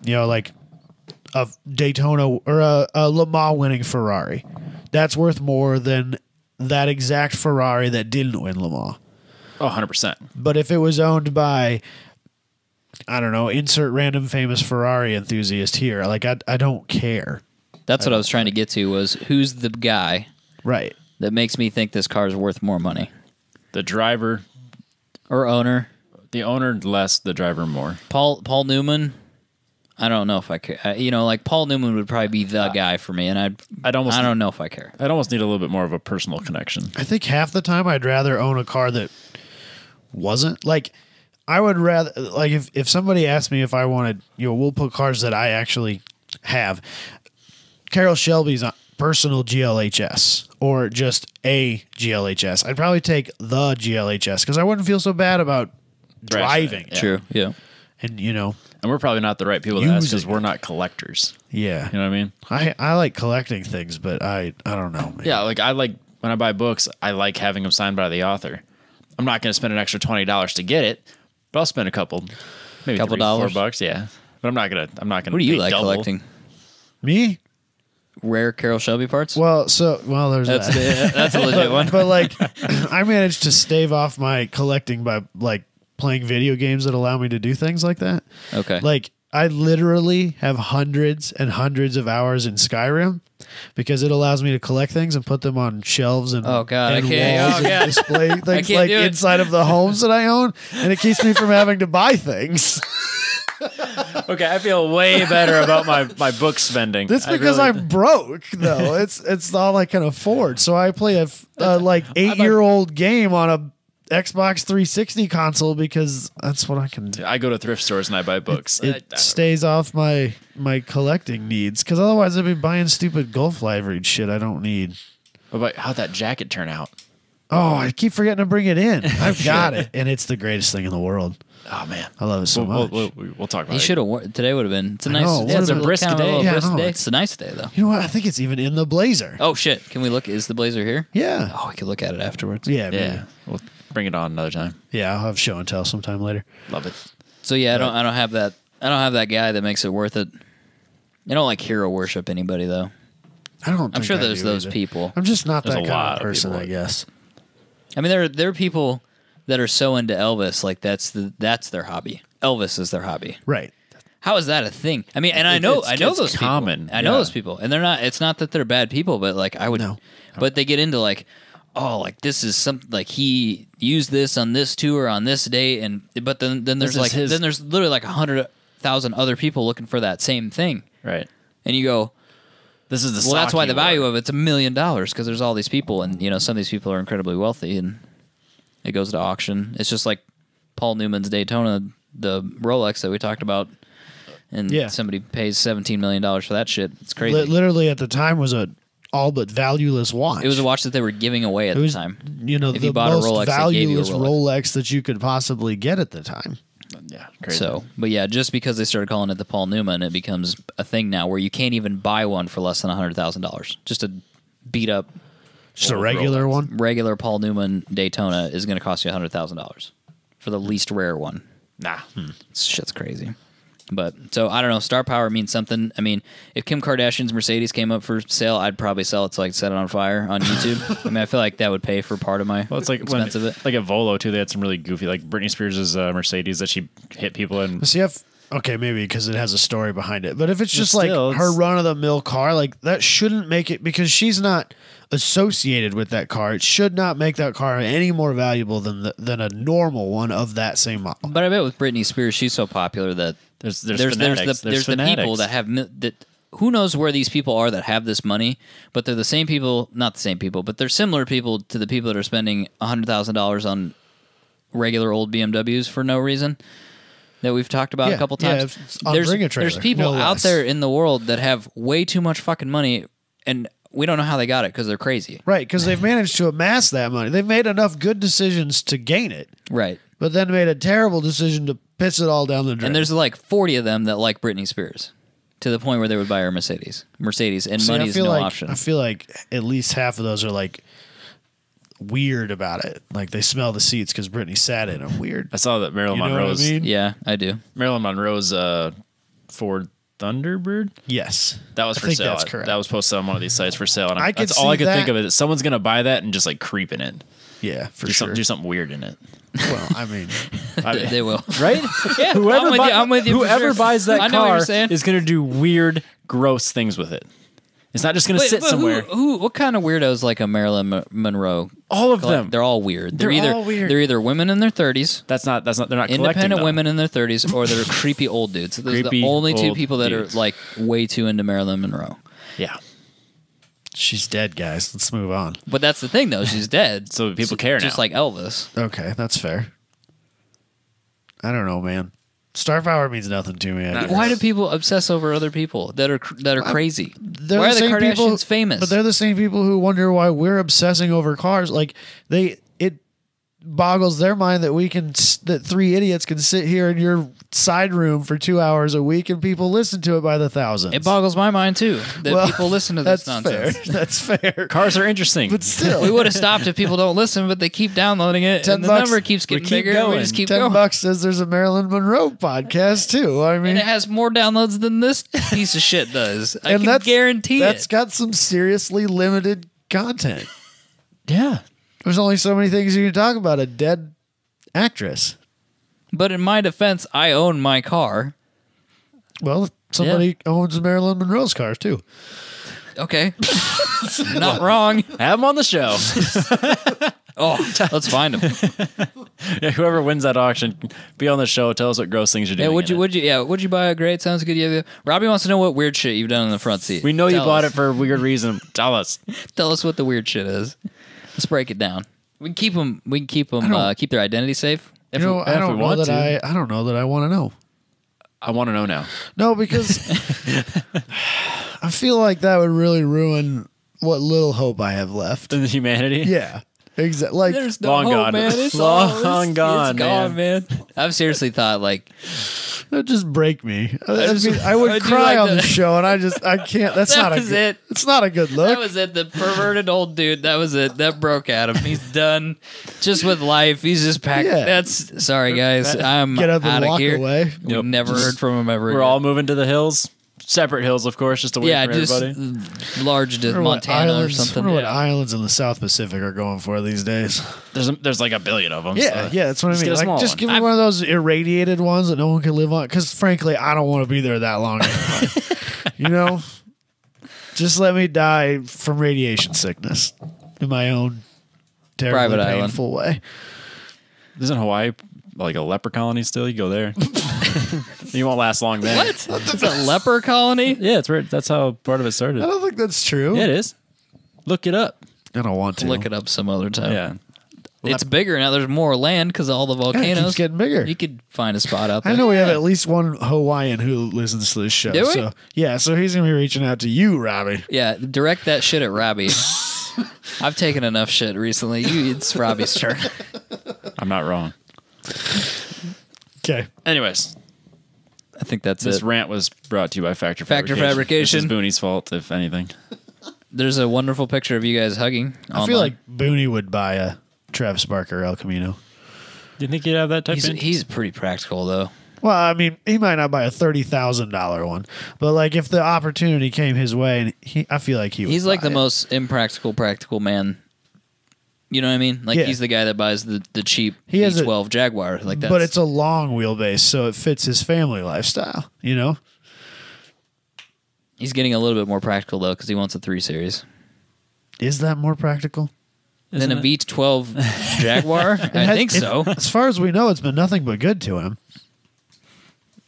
like a Daytona or a Le Mans winning Ferrari, that's worth more than that exact Ferrari that didn't win Le Mans. 100%. But if it was owned by, I don't know, insert random famous Ferrari enthusiast here, like I don't care. That's what I was trying to get to was who's the guy Right. that makes me think this car is worth more money? The driver, Or owner. the owner less, the driver more. Paul Newman, I don't know if I care. Like Paul Newman would probably be the guy for me, and I don't know if I care. I'd almost need a little bit more of a personal connection. I think half the time I'd rather own a car that wasn't like. I would rather like if somebody asked me if I wanted, we'll put cars that I actually have. Carroll Shelby's personal GLHS or just a GLHS. I'd probably take the GLHS because I wouldn't feel so bad about driving. Yeah. True. Yeah. And and we're probably not the right people to ask because we're not collectors. Yeah. You know what I mean? I like collecting things, but I don't know. Man. Yeah, like I like when I buy books, I like having them signed by the author. I'm not going to spend an extra $20 to get it, but I'll spend maybe couple $3, dollars. $4, yeah. But I'm not gonna. What do you like collecting? Me? Rare Carroll Shelby parts? Well, there's that. That's a legit one. But like, I managed to stave off my collecting by like playing video games that allow me to do things like that. Okay. Like, I literally have hundreds and hundreds of hours in Skyrim because it allows me to collect things and put them on shelves and, oh God, and I can't, walls and display things can't like do it. inside of the homes that I own, and it keeps me from having to buy things. Okay, I feel way better about my book spending. That's because I'm broke, though. It's all I can afford. So I play a 8-year-old game on a Xbox 360 console because that's what I can do. I go to thrift stores and I buy books. It stays off my collecting needs because otherwise I'd be buying stupid Gulf livery shit I don't need. What about how'd that jacket turn out? Oh, I keep forgetting to bring it in. I've got it, and it's the greatest thing in the world. Oh man, I love it so much. We'll talk about it. He should have. Today would have been. It's a nice. know, It's what a a brisk brisk day. day. Yeah, Brisk no, day. it's- It's a nice day though. You know what? I think it's even in the blazer. Oh shit! Can we look? Is the blazer here? Yeah. Oh, we could look at it afterwards. Yeah. Maybe. Yeah, we'll bring it on another time. Yeah. I'll have show and tell sometime later. Love it. So yeah, I don't have that. I don't have that guy that makes it worth it. I don't like hero worship anybody though. I don't. I'm sure I there's do those either. people. I'm just not There's that a kind lot of of person, people. I guess. I mean, there are people that are so into Elvis, like that's their hobby. Elvis is their hobby. Right. How is that a thing? I mean, and I know it's those common. people. I know Yeah. those people, and they're not. It's not that they're bad people, but like I would. No. But they get into like, oh, like this is something like he used this on this tour on this date, and but then there's is like his- then there's literally like 100,000 other people looking for that same thing, Right. and you go, This is the. well, that's why stock the you value wore. of it's $1 million because there's all these people, and some of these people are incredibly wealthy, and it goes to auction. It's just like Paul Newman's Daytona, the Rolex that we talked about, and Yeah. somebody pays $17 million for that shit. It's crazy. Literally at the time was a all but valueless watch. It was a watch that they were giving away at It was, the time. if you the bought a most Rolex, they gave you a valueless Rolex that you could possibly get at the time. Yeah. Crazy. So, but yeah, just because they started calling it the Paul Newman, it becomes a thing now where you can't even buy one for less than $100,000. Just a beat up Just a regular one. regular Paul Newman Daytona is going to cost you $100,000 for the least rare one. Nah. Shit's crazy. But so I don't know. Star power means something. I mean, if Kim Kardashian's Mercedes came up for sale, I'd probably sell it to like set it on fire on YouTube. I mean, I feel like that would pay for part of my Well, it's like expense of it. Like at Volo too. They had some really goofy, like Britney Spears' Mercedes that she hit people in. See, okay, maybe because it has a story behind it. But if it's just still, like her it's- run of the mill car, like that shouldn't make it because she's not associated with that car. It should not make that car any more valuable than a normal one of that same model. But I bet with Britney Spears, she's so popular that There's there's fanatics. the people that have that. Who knows where these people are that have this money? But they're the same people, not the same people, but they're similar people to the people that are spending $100,000 on regular old BMWs for no reason. That we've talked about a couple times. on Bring a Trailer, there's people no out less. there in the world that have way too much fucking money, and we don't know how they got it because they're crazy. Right, because they've managed to amass that money. They've made enough good decisions to gain it, Right. but then made a terrible decision to piss it all down the drain. And there's like 40 of them that like Britney Spears to the point where they would buy her Mercedes, and See, money is no like, option. I feel like at least half of those are like weird about it. Like they smell the seats because Britney sat in them. Weird. I saw that Marilyn You know what I Monroe's mean? Yeah, I do. Marilyn Monroe's Ford Thunderbird. Yes, That was I for think sale. that's correct. That was posted on one of these sites for sale. And I could that's all I see could think that. of is someone's gonna buy that and just like creep in it. Yeah, for Do sure. something, do something weird in it. Well, I mean, They will. Right? Yeah, Whoever, I'm with you for whoever sure. buys that I know what you're car saying. is going to do weird, gross things with it. It's not just going to sit somewhere. What kind of weirdos like a Marilyn Monroe? All of them. They're all weird. They're all weird. They're either women in their 30s. They're not collecting Independent them. women in their 30s, or they're creepy old dudes. Those are the Creepy only two old people that dudes. are like way too into Marilyn Monroe. Yeah. She's dead, guys. Let's move on. But that's the thing, though. She's dead. So people care Just now. like Elvis. Okay, that's fair. I don't know, man. Star power means nothing to me. I guess. Why do people obsess over other people that are crazy? They're Why are the same Kardashians people, famous? But they're the same people who wonder why we're obsessing over cars. Like it boggles their mind that three idiots can sit here in your side room for 2 hours a week and people listen to it by the thousands. It boggles my mind too that people listen to this that's nonsense. Fair. That's fair. Cars are interesting. But still, We would have stopped if people don't listen, but they keep downloading it, and the $10 number keeps getting keep bigger. And we going. just keep $10 going. says there's a Marilyn Monroe podcast too. I mean, And it has more downloads than this piece of shit does. I can guarantee that's it. got some seriously limited content. Yeah. There's only so many things you can talk about a dead actress. But in my defense, I own my car. Well, somebody owns Marilyn Monroe's car too. Okay. Not wrong. Have them on the show. Oh, let's find him. Yeah, whoever wins that auction, be on the show. Tell us what gross things you're doing. Yeah, would you buy a great? Sounds good. Robbie wants to know what weird shit you've done in the front seat. We know you Tell bought us. it for a weird reason. Tell us. Tell us what the weird shit is. Let's break it down. We can keep them. Keep their identity safe. I don't know that I want to know. I want to know now. No, because I feel like that would really ruin what little hope I have left. In humanity? Yeah, exactly. Like, There's no Long hope, gone. man. It's Long gone, it's gone, man. I've seriously thought like that'd just break me. I I would do cry like on the- the show, and I can't. That's That not was a good. it. It's not a good look. that was it. The perverted old dude. That was it. That broke at him. He's done. Just with life. He's just packed. Yeah. That's sorry, guys. I'm Get up out and of walk here. away. We've never heard from him ever. We're again. all moving to the hills. Separate hills, of course, just away from just everybody. large to Montana or something. I wonder what islands in the South Pacific are going for these days. There's like a billion of them. Yeah, so that's what I just mean. get a small Like, just one. give me one of those irradiated ones that no one can live on. Because frankly, I don't want to be there that long. You know, just let me die from radiation sickness in my own terribly Private island. painful way. Isn't Hawaii like a leper colony still? You go there. You won't last long there. What? It's a leper colony? Yeah, it's weird. That's how part of it started. I don't think that's true. Yeah, it is. Look it up. I don't want to. Look it up some other time. Yeah. It's bigger now. There's more land because of all the Yeah, it volcanoes. keeps getting bigger. You could find a spot out there. I know we have at least one Hawaiian who listens to this show. Do we? So yeah, so he's gonna be reaching out to you, Robbie. Yeah, direct that shit at Robbie. I've taken enough shit recently. It's Robbie's turn. I'm not wrong. Okay. Anyways, I think that's this it. rant was brought to you by Factor Factor Fabrication. Fabrication. This is Booney's fault, if anything. There's a wonderful picture of you guys hugging. I feel like Booney would buy a Travis Barker El Camino. Do you think you'd have that type of he's pretty practical though. Well, I mean, he might not buy a $30,000 one, but like if the opportunity came his way, and I feel like he would. He's like buy the it. most impractical practical man. You know what I mean? Like Yeah. he's the guy that buys the cheap He has a- E12 Jaguar. Like that. But it's a long wheelbase, so it fits his family lifestyle. You know, he's getting a little bit more practical though because he wants a 3 Series. is that more practical? Then a V12 Jaguar? I think so. As far as we know, it's been nothing but good to him.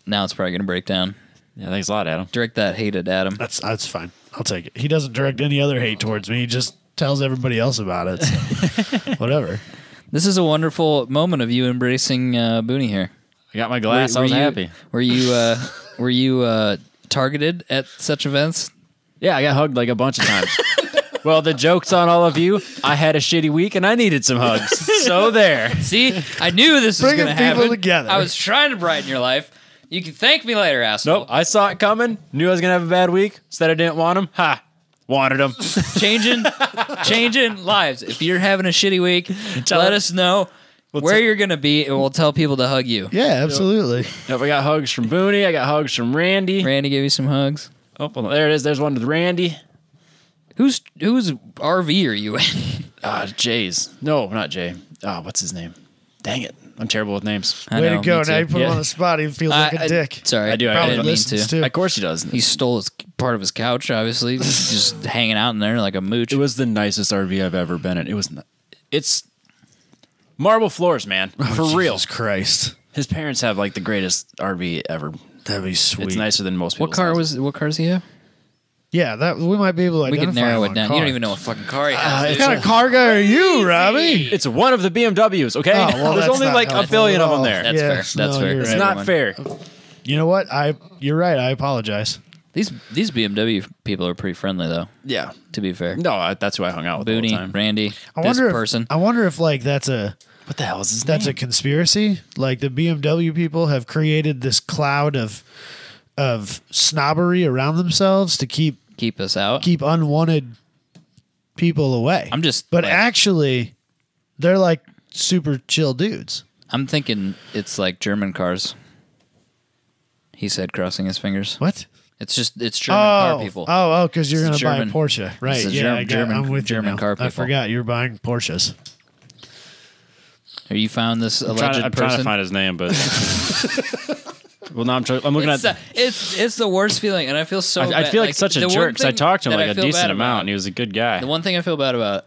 Now it's probably going to break down. Yeah, thanks a lot, Adam. Direct that hate at Adam. That's fine. I'll take it. He doesn't direct any other hate towards me. He just tells everybody else about it. So whatever. This is a wonderful moment of you embracing Booney here. I got my glass. I was happy. Were you targeted at such events? Yeah, I got hugged like a bunch of times. Well, the joke's on all of you. I had a shitty week and I needed some hugs. So there. See, I knew this was Bringing going to people happen. together. I was trying to brighten your life. You can thank me later, asshole. Nope, I saw it coming. Knew I was going to have a bad week. Said I didn't want him. Ha. Wanted him. Changing lives. If you're having a shitty week, let us know where you're going to be, and we'll tell people to hug you. Yeah, absolutely. Yep, I got hugs from Booney. I got hugs from Randy. Randy gave you some hugs. Oh, well, there it is. There's one with Randy. Whose RV are you in? Jay's. No, not Jay. What's his name? Dang it. I'm terrible with names. I Way know, to go. me too. Now you put him Yeah. on the spot. He feels like a dick. Sorry, I do. I didn't probably mean listens to. too. Of course he does. He stole part of his couch. Obviously, just hanging out in there like a mooch. It was the nicest RV I've ever been in. It's marble floors, man. For real. Jesus Christ. His parents have like the greatest RV ever. That'd be sweet. It's nicer than most What people's car houses. was? What car does he have? Yeah, that we might be able to We identify could narrow him it on down. car. You don't even know what fucking car he has. What kind of car guy are you, Robbie? It's one of the BMWs, okay? Oh, well, There's that's only not like a helpful billion at of them all. there. That's fair. That's fair. you're It's right. not fair. You know what? You're right. I apologize. These BMW people are pretty friendly, though. Yeah. To be fair, No, that's who I hung out with all the Booney, time. Randy, I this wonder person. If, I wonder if like that's a What the hell is his that's a name? conspiracy. Like the BMW people have created this cloud of snobbery around themselves to keep Keep us out. unwanted people away. I'm just, But like- actually, they're like super chill dudes. I'm thinking it's like German cars. He said, crossing his fingers. What? It's German car people. Because you're It's going to a buy a German- Porsche, right? it's a Yeah, I'm with German you now. car I people. forgot you were buying Porsches. Are you found this I'm alleged trying person? to find his name, but well, no, I'm looking It's, at. it's the worst feeling, and I feel so. I bad. feel like such a the one jerk because I thing talked to him that like I a feel decent bad amount, about- and he was a good guy. The one thing I feel bad about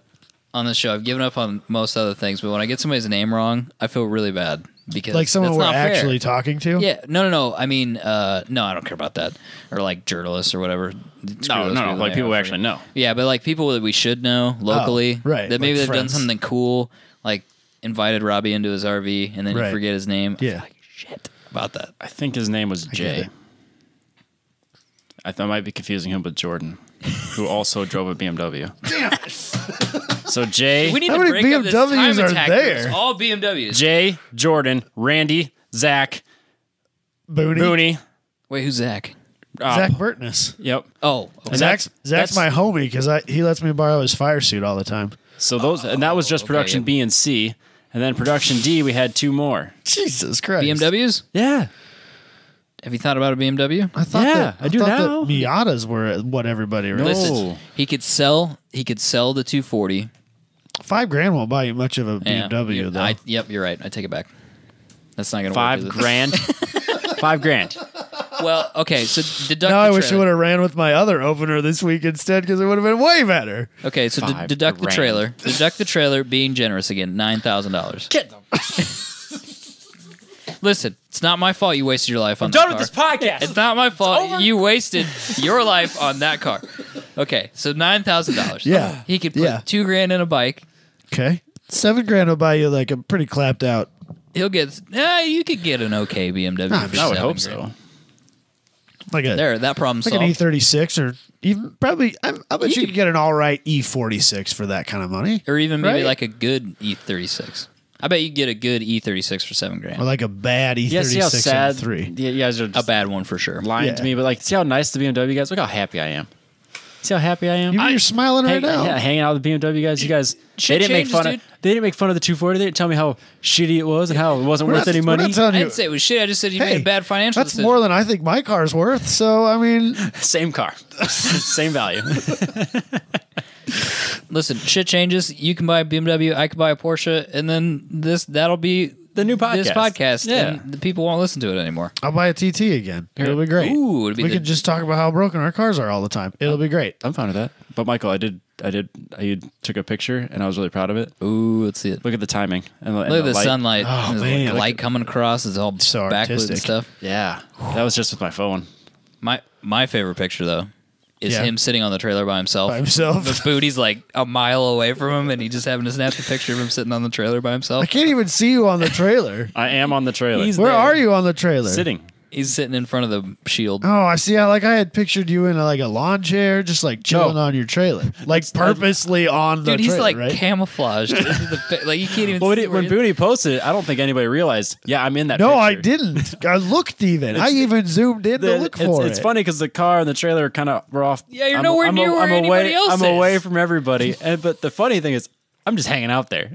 on this show, I've given up on most other things, but when I get somebody's name wrong, I feel really bad because Like someone that's we're not fair. actually talking to? Yeah, no. I mean, no, I don't care about that, or like journalists or whatever. Screw No, those no, like they people are we actually know. Yeah, but like people that we should know locally, right, That maybe like they've friends. done something cool, like invited Robbie into his RV, and then you Right. forget his name. I Yeah. feel like shit about that. I think his name was get Jay. it. I might be confusing him with Jordan, who also drove a BMW. Damn it! So Jay, We need How to many break up this BMWs time are attack there? groups. All BMWs. Jay, Jordan, Randy, Zach, Booney. Booney. Wait, who's Zach? Zach Burtness. Yep. Oh, okay. Zach's that's- my homie because he lets me borrow his fire suit all the time. So those, and that was just okay, production yeah. B and C, and then production D. We had two more. Jesus Christ. BMWs? Yeah. Have you thought about a BMW? I thought Yeah, that, I do thought now. that Miatas were what everybody really. Listen, he could sell the 240. $5,000 won't buy you much of a Yeah, BMW though. Yep, you're right. I take it back. That's not going to $5 work. grand. $5,000. Well, okay, so deduct now the I wish I trailer. would have ran with my other opener this week instead because it would have been way better. Okay, so $5 deduct the grand. trailer. Deduct the trailer, being generous again, $9,000. Get them. Listen, it's not my fault you wasted your life on Done that with car. this podcast. It's not my fault over. you wasted your life on that car. Okay, so $9,000. Yeah. He could put Yeah. $2,000 in a bike. Okay. $7,000 will buy you like a pretty clapped out. He'll get. You could get an okay BMW. I'm for I would hope $7,000. so. Like a There, that problem like an solved. E36 or even probably I bet you could get an all right E46 for that kind of money. Or even maybe Right? like a good E36. I bet you could get a good E36 for $7,000. Or like a bad E36 Yeah, see how sad 3. you guys are A just bad one for sure. lying to Yeah. me, but like, see how nice the BMW guys. Look how happy I am. See how happy I am. You're smiling right now. Yeah, hanging out with the BMW guys. You guys, Shit they didn't changes, make fun dude. of. They didn't make fun of the 240. They didn't tell me how shitty it was and how it wasn't We're worth not- any we're money. not telling I you. didn't say it was shit. I just said you Hey, made a bad financial that's decision. more than I think my car's worth. So I mean, Same car, same value. Listen, shit changes. You can buy a BMW. I can buy a Porsche, and then that'll be The new podcast. This podcast, Yeah. and the people won't listen to it anymore. I'll buy a TT again. It'll be great. Ooh, it'll be we the- can just talk about how broken our cars are all the time. It'll be great. I'm fine with that. But Michael, I took a picture and I was really proud of it. Ooh, let's see it. Look at the timing and Look at the light. sunlight. Oh, There's man. like light coming across. It's all So backlit and artistic. stuff. Yeah, that was just with my phone. My favorite picture though is Yeah. him sitting on the trailer by himself. By himself. The booty's like a mile away from him, and he just having to snap the picture of him sitting on the trailer by himself. I can't even see you on the trailer. I am on the trailer. He's Where there. are you on the trailer? sitting. He's sitting in front of the shield. Oh, I see. I had pictured you in like a lawn chair, just like chilling No. on your trailer, like purposely on the Dude, he's trailer, like right? camouflaged. Like you can't even. Well, see when where he is. Booty posted it, I don't think anybody realized. Yeah, I'm in that. No, picture. I didn't. I looked even. I even zoomed in to look for It's it. funny because the car and the trailer kind of were off. Yeah, you're nowhere near where anybody else I'm is. away from everybody, but the funny thing is, I'm just hanging out there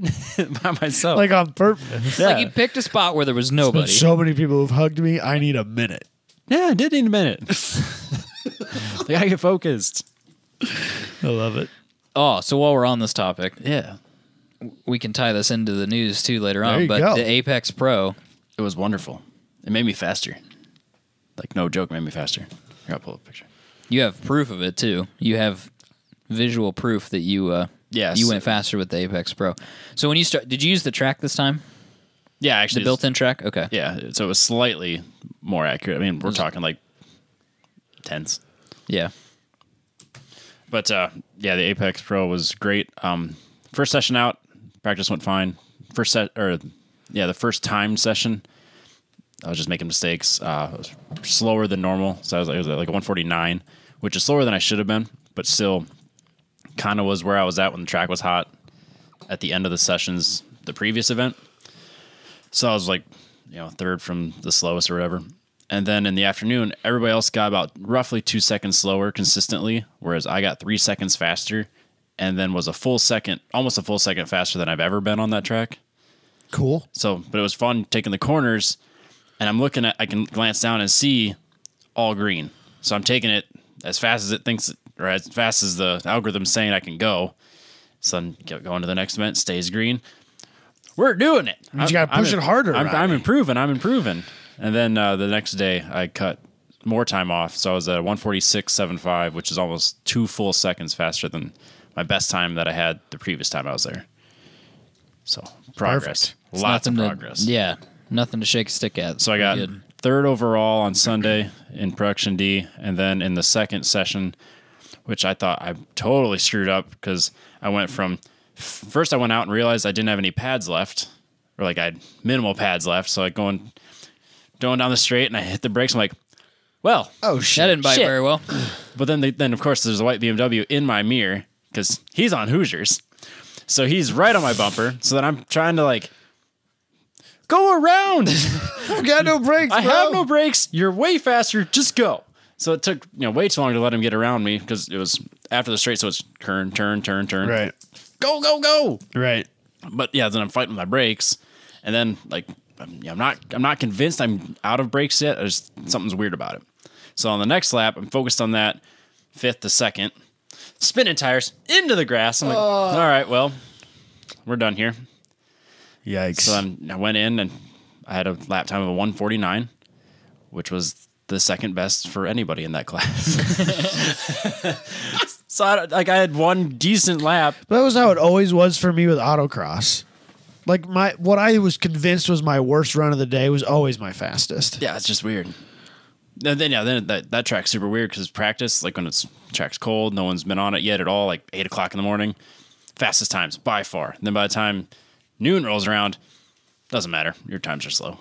by myself. Like on purpose. yeah, Like he picked a spot where there was But nobody. so many people have hugged me. I need a minute. yeah, I did need a minute. I gotta get focused. I love it. Oh, so while we're on this topic, Yeah, we can tie this into the news too later There on. you But go. the Apex Pro, It was wonderful. It made me faster. Like, no joke, it made me faster. Here, I'll pull up a picture. you have proof of it too. You have visual proof that you Yes. you went faster with the Apex Pro. So when you did you use the track this time? Yeah, The actually. built-in track? Okay. Yeah, so it was slightly more accurate. I mean, we're talking like tenths. Yeah. But yeah, the Apex Pro was great. First session out, practice went fine. The first time session, I was just making mistakes. It was slower than normal, so it was like a 149, which is slower than I should have been, but still kind of was where I was at when the track was hot at the end of the sessions, the previous event. So I was like, third from the slowest or whatever. And then in the afternoon, everybody else got about roughly 2 seconds slower consistently, whereas I got 3 seconds faster and then was almost a full second faster than I've ever been on that track. Cool. So, but it was fun taking the corners, and I can glance down and see all green. So I'm taking it as fast as it thinks, or as fast as the algorithm's saying I can go. So then going to the next event, stays green. We're doing it. You got to push it harder. I'm improving. And then the next day, I cut more time off. So I was at 146.75, which is almost 2 full seconds faster than my best time that I had the previous time I was there. So progress. Perfect. Lots of Nothing progress. nothing to shake a stick at. So I got Good. third overall on Sunday in production D. And then in the second session, which I thought I totally screwed up because I went from first I went out and realized I didn't have any pads left, or like I had minimal pads left. So like going down the straight and I hit the brakes. I'm like, well, Oh, That shit. didn't bite Shit. very well. but then of course there's a white BMW in my mirror because he's on Hoosiers. So he's right on my bumper. So then I'm trying to like go around. I've got no brakes, I bro. have no brakes. You're way faster. Just go. So it took way too long to let him get around me because it was after the straight. So it's turn. Right. Go. Right. But yeah, then I'm fighting with my brakes, and then like I'm not convinced I'm out of brakes yet. Something's weird about it. So on the next lap, I'm focused on that 5th to 2nd, spinning tires into the grass. I'm like, all right, well, we're done here. Yikes. So then I went in and I had a lap time of a 149, which was the second best for anybody in that class. So I had one decent lap. That was how it always was for me with autocross. Like what I was convinced was my worst run of the day was always my fastest. Yeah, it's just weird. And then that track's super weird because practice, like when track's cold, no one's been on it yet at all, like 8 o'clock in the morning, fastest times by far. And then by the time noon rolls around, doesn't matter. Your times are slow.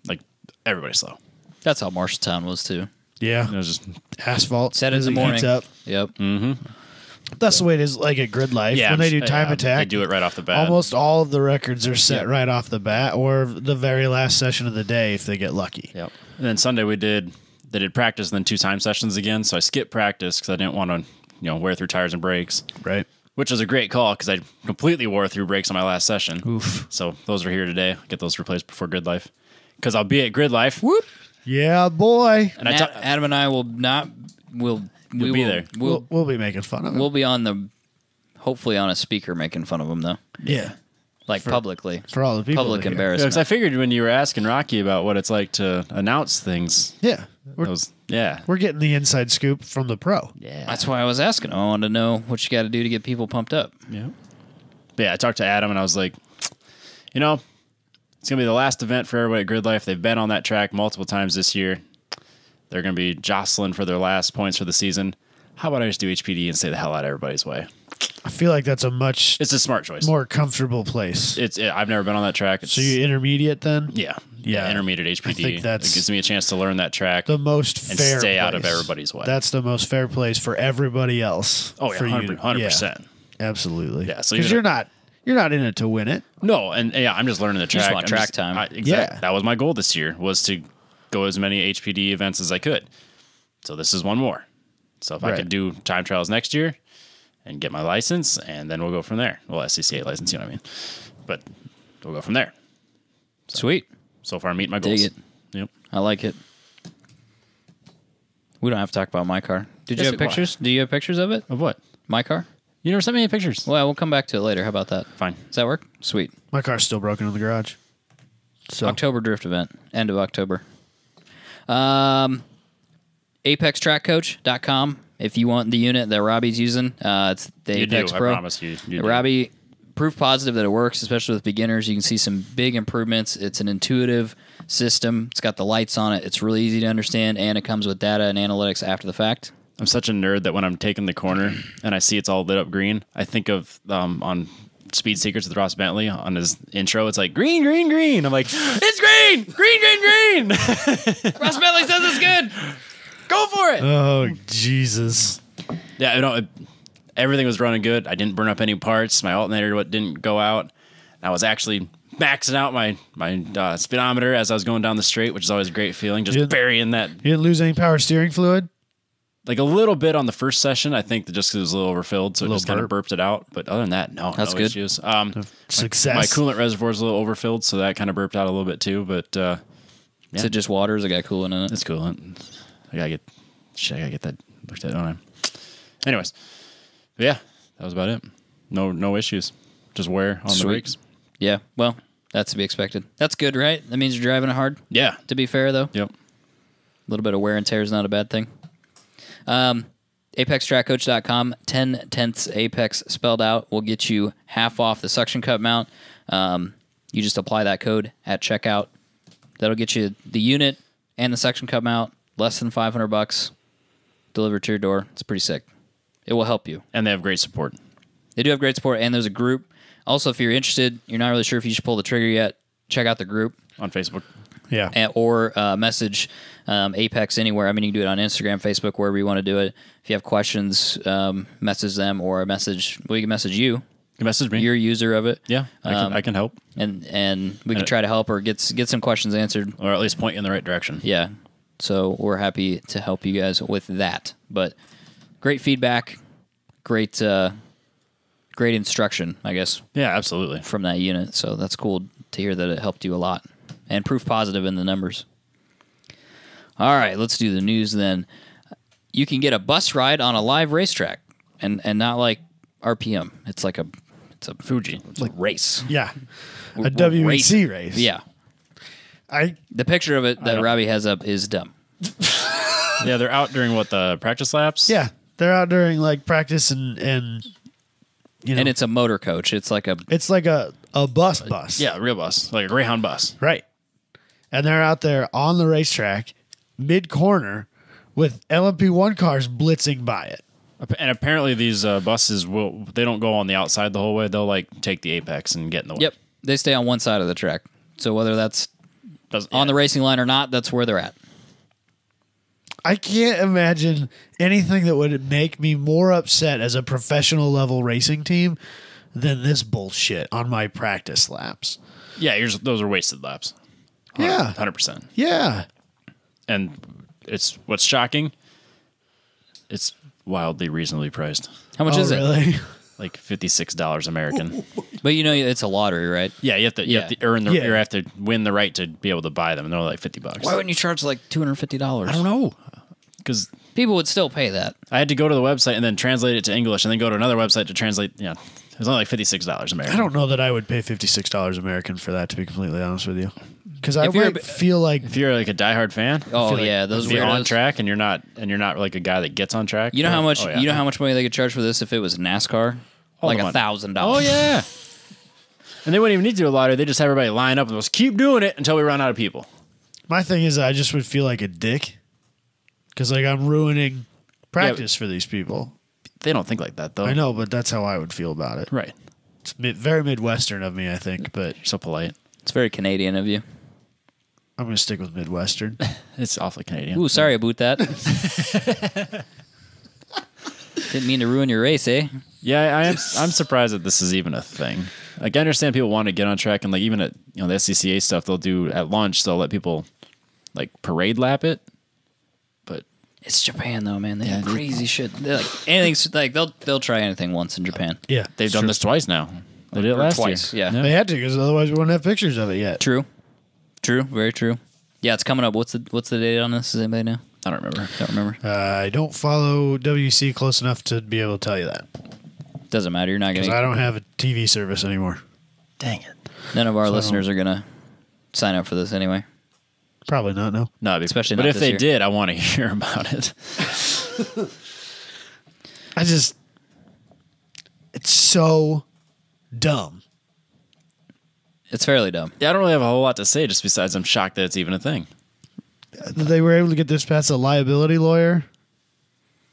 Like everybody's slow. That's how Marshalltown was too. Yeah. It was just Asphalt. Set in as the it morning. heats up. Yep. That's the way it is like at Grid Life. yeah. When they do yeah, time attack, they do it right off the bat. almost all of the records are set right off the bat or the very last session of the day if they get lucky. Yep. And then Sunday they did practice and then 2 time sessions again. So I skipped practice because I didn't want to wear through tires and brakes. Right. Which was a great call because I completely wore through brakes on my last session. Oof. So those are here today. Get those replaced before Grid Life because I'll be at Grid Life. Whoop. Yeah, boy. And Adam and I will not. We'll be there. We'll be making fun of it. We'll be on hopefully on a speaker making fun of him though, yeah. like publicly. For all the people. Public to hear. embarrassment. Because I figured when you were asking Rocky about what it's like to announce things, Yeah. we're We're getting the inside scoop from the pro. yeah. That's why I was asking. I wanted to know what you got to do to get people pumped up. Yeah. But yeah, I talked to Adam and I was like, it's going to be the last event for everybody at Grid Life. They've been on that track multiple times this year. They're going to be jostling for their last points for the season. How about I just do HPD and stay the hell out of everybody's way? I feel like that's a much It's a smart choice. more comfortable place. I've never been on that track. So you intermediate then? Yeah. Yeah. Intermediate HPD. I think that's it gives me a chance to learn that track The most and fair stay out of place. everybody's way. That's the most fair place for everybody else. Oh, yeah, for 100%. Yeah, absolutely. Yeah, so because even- you're not in it to win it. No, and yeah, I'm just learning the track. just want I'm track time. Exactly. Yeah. That was my goal this year, was to go as many HPD events as I could. So this is one more. So if I Right. could do time trials next year and get my license, and then we'll go from there. Well, SCCA license, you know what I mean? But we'll go from there. Sweet. So far, I'm meeting my goals. Dig it. Yep. I like it. We don't have to talk about my car. Did you Yes, have pictures? Do you have pictures of it? Of what? My car? You never sent me any pictures. Well, we'll come back to it later. How about that? Fine. Does that work? Sweet. My car's still broken in the garage. So October drift event, end of October. ApexTrackCoach.com. If you want the unit that Robbie's using, it's the You Apex do. Pro. I promise you. You do. Robbie, proof positive that it works, especially with beginners. You can see some big improvements. It's an intuitive system. It's got the lights on it. It's really easy to understand, and it comes with data and analytics after the fact. I'm such a nerd that when I'm taking the corner and I see it's all lit up green, I think of on Speed Secrets with Ross Bentley on his intro. It's like green, green, green. I'm like, it's green, green, green, green. Ross Bentley says it's good. Go for it. Oh, Jesus. Yeah, everything was running good. I didn't burn up any parts. My alternator didn't go out. I was actually maxing out my speedometer as I was going down the straight, which is always a great feeling. Just burying that. You didn't lose any power steering fluid? Like a little bit on the first session, I think that just because it was a little overfilled, so it just kind of burp. burped it out. But other than that, That's no good. issues. Success. My coolant reservoir is a little overfilled, so that kind of burped out a little bit too. But Is it just water? Is it got coolant in it? it's coolant. I gotta get that looked at, don't I? Anyways, but yeah, that was about it. No issues. Just wear on the Sweet. brakes. Yeah, well, that's to be expected. That's good, right? That means you're driving it hard, Yeah. to be fair, though. Yep. A little bit of wear and tear is not a bad thing. ApexTrackCoach.com, 10/10 Apex spelled out, will get you half off the suction cup mount. You just apply that code at checkout. That'll get you the unit and the suction cup mount, less than $500, delivered to your door. It's pretty sick. It will help you. And they have great support. They do have great support, and there's a group. Also, if you're interested, you're not really sure if you should pull the trigger yet, check out the group. On Facebook. Yeah. Or message Apex anywhere. I mean, you can do it on Instagram, Facebook, wherever you want to do it. If you have questions, message them or you can message you. You can message me. You're a user of it. Yeah, I can help. And we can try to help or get some questions answered. Or at least point you in the right direction. Yeah. So we're happy to help you guys with that. But great feedback, great instruction, I guess, Yeah, absolutely. from that unit. So that's cool to hear that it helped you a lot. And proof positive in the numbers. All right, let's do the news then. You can get a bus ride on a live racetrack, and not like RPM. It's a Fuji. It's like race. Yeah. We're A WEC racing. race. Yeah. I The picture of it that Robbie has up is dumb. Yeah, they're out during the practice laps? Yeah. They're out during like practice and you know, And it's a motor coach. It's like a it's like a bus. Yeah, a real bus. Like a Greyhound bus. Right. And they're out there on the racetrack, mid corner, with LMP1 cars blitzing by it. And apparently these buses they don't go on the outside the whole way. They'll like take the apex and get in the way. Yep. They stay on one side of the track. So whether that's on the racing line or not, that's where they're at. I can't imagine anything that would make me more upset as a professional level racing team than this bullshit on my practice laps. Yeah, those are wasted laps. Yeah. 100%. Yeah. And it's what's shocking, it's wildly reasonably priced. How much is it? Really? Like $56 American. But it's a lottery, right? Yeah, you have to earn you have to win the right to be able to buy them, and they're like $50. Why wouldn't you charge like $250? I don't know. Because People would still pay that. I had to go to the website and then translate it to English and then go to another website to translate. Yeah, it was only like $56 American. I don't know that I would pay $56 American for that, to be completely honest with you. Because I If you're might feel like If you're like a diehard fan, Oh yeah, those if you're on weirdos. track and you're not like a guy that gets on track. You know how much? Oh, yeah. You know how much money they could charge for this if it was NASCAR? All Like the money. $1,000. Oh yeah. And they wouldn't even need to do a lottery. They just have everybody line up and just keep doing it until we run out of people. my thing is I just would feel like a dick. Because like I'm ruining practice for these people. They don't think like that though. I know, but that's how I would feel about it. Right. It's very Midwestern of me, I think, but You're so polite. It's very Canadian of you. I'm going to stick with Midwestern. It's awfully Canadian. Ooh, sorry about that. Didn't mean to ruin your race, eh? Yeah, I'm surprised that this is even a thing. Like I understand people want to get on track, and like even at the SCCA stuff, they'll do at lunch. They'll let people like parade lap it. But It's Japan though, man. They do crazy shit. They're like anything's like they'll try anything once in Japan. Yeah. they've done this twice now. They did it Or last twice, year. yeah. They had to, because otherwise we wouldn't have pictures of it yet. True, very true. Yeah, it's coming up. What's the date on this? Does anybody know? I don't remember. Don't remember. I don't follow WC close enough to be able to tell you that. Doesn't matter. You're not Because going I to. don't have a TV service anymore. Dang it. None of our So I listeners are going to sign up for this anyway. Probably not, no. No, Especially but not if this they year. did, I want to hear about it. It's so dumb. It's fairly dumb. Yeah, I don't really have a whole lot to say, just besides I'm shocked that it's even a thing. They were able to get this past a liability lawyer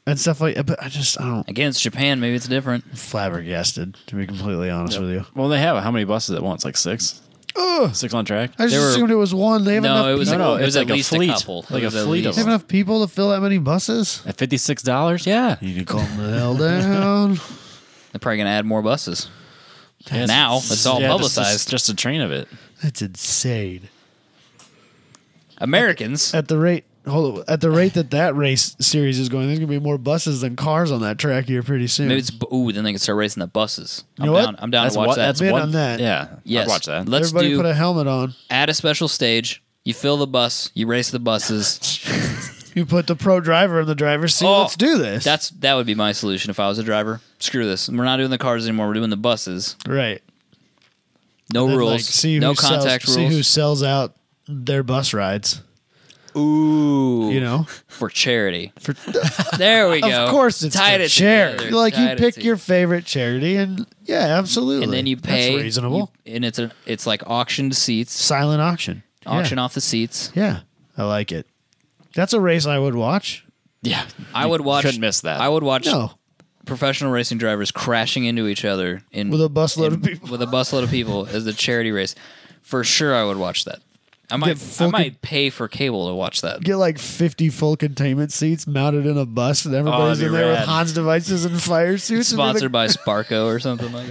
and stuff like that, but I don't. Against Japan, maybe it's different. Flabbergasted, to be completely honest with you. Well, they have how many buses at once? Like 6? Ugh. 6 on track? I just There were- assumed it was one. They have No, enough it was people. No, it was it's at like a least fleet. a couple. Like It was a at fleet of least- They have enough people to fill that many buses? At $56? Yeah. You need to calm the hell down. They're probably going to add more buses. Yeah, Now it's all publicized. Just a train of it. That's insane. Americans. At the rate that race series is going, there's gonna be more buses than cars on that track here pretty soon. Maybe it's then they can start racing the buses. You know what? I'm down That's to watch what, that. that's Been one, on that. Yeah. Yes. I'd watch that. Let's Everybody put a helmet on. add a special stage. You fill the bus. You race the buses. You put the pro driver in the driver's seat. Oh, Let's do this. That would be my solution if I was a driver. Screw this. We're not doing the cars anymore. We're doing the buses. right. No Then, rules. like, see no who contact See who rules. sells out their bus rides. Ooh. You know, For charity. There we go. of course it's Tied for it charity. together. Like you Tied it pick together. your favorite charity, and yeah, absolutely. And then you pay. That's reasonable. And it's like auctioned seats. Silent auction. Auction off the seats. Yeah, I like it. That's a race I would watch. Yeah. I would watch. Couldn't miss that. I would watch No, professional racing drivers crashing into each other with a busload of people. with a busload of people as the charity race. For sure, I would watch that. I full might pay for cable to watch that. Get like 50 full containment seats mounted in a bus, and everybody's that'd in be there with rad. Hans devices and fire suits. Sponsored by Sparco or something like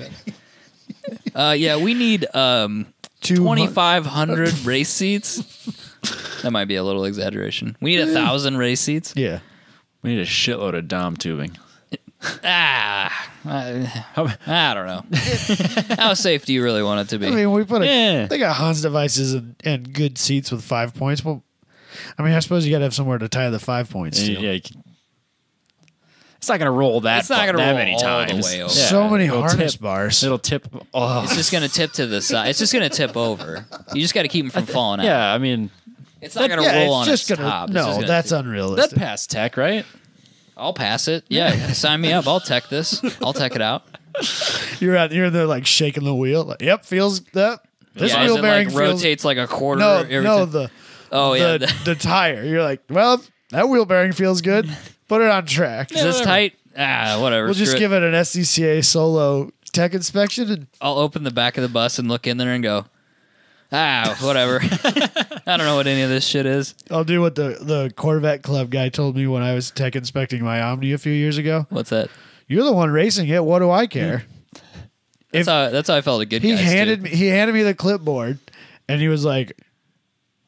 that. Yeah, we need 2,500 race seats. That might be a little exaggeration. We need 1,000 race seats. Yeah. We need a shitload of Dom tubing. I don't know. How safe do you really want it to be? I mean, we put Yeah. they got Hans devices and good seats with 5 points. Well, I mean, I suppose you got to have somewhere to tie the 5 points to. Yeah. It's not going to roll that, It's not gonna that roll many all the times. way over. So many it'll harness tip, bars. It'll tip. Oh. It's just going to tip to the side. It's just going to tip over. You just got to keep them from falling out. Yeah, I mean, It's not going to Yeah, roll on it's just its gonna. top. It's just No, gonna that's tip. that unrealistic. pass tech, right? I'll pass it. Yeah, sign me up. I'll tech this. I'll tech it out. You're there like shaking the wheel. Like, yep, feels that. This yeah, as wheel it bearing like feels. rotates like a quarter. No, every no, time. the the tire. You're like, well, that wheel bearing feels good. Put it on track. Is this tight? Whatever. We'll just Screw it. give it an SCCA solo tech inspection and I'll open the back of the bus and look in there and go, whatever. I don't know what any of this shit is. I'll do what the Corvette Club guy told me when I was tech inspecting my Omni a few years ago. What's that? You're the one racing it. What do I care? That's how I felt. A good He guys handed do. me the clipboard, and he was like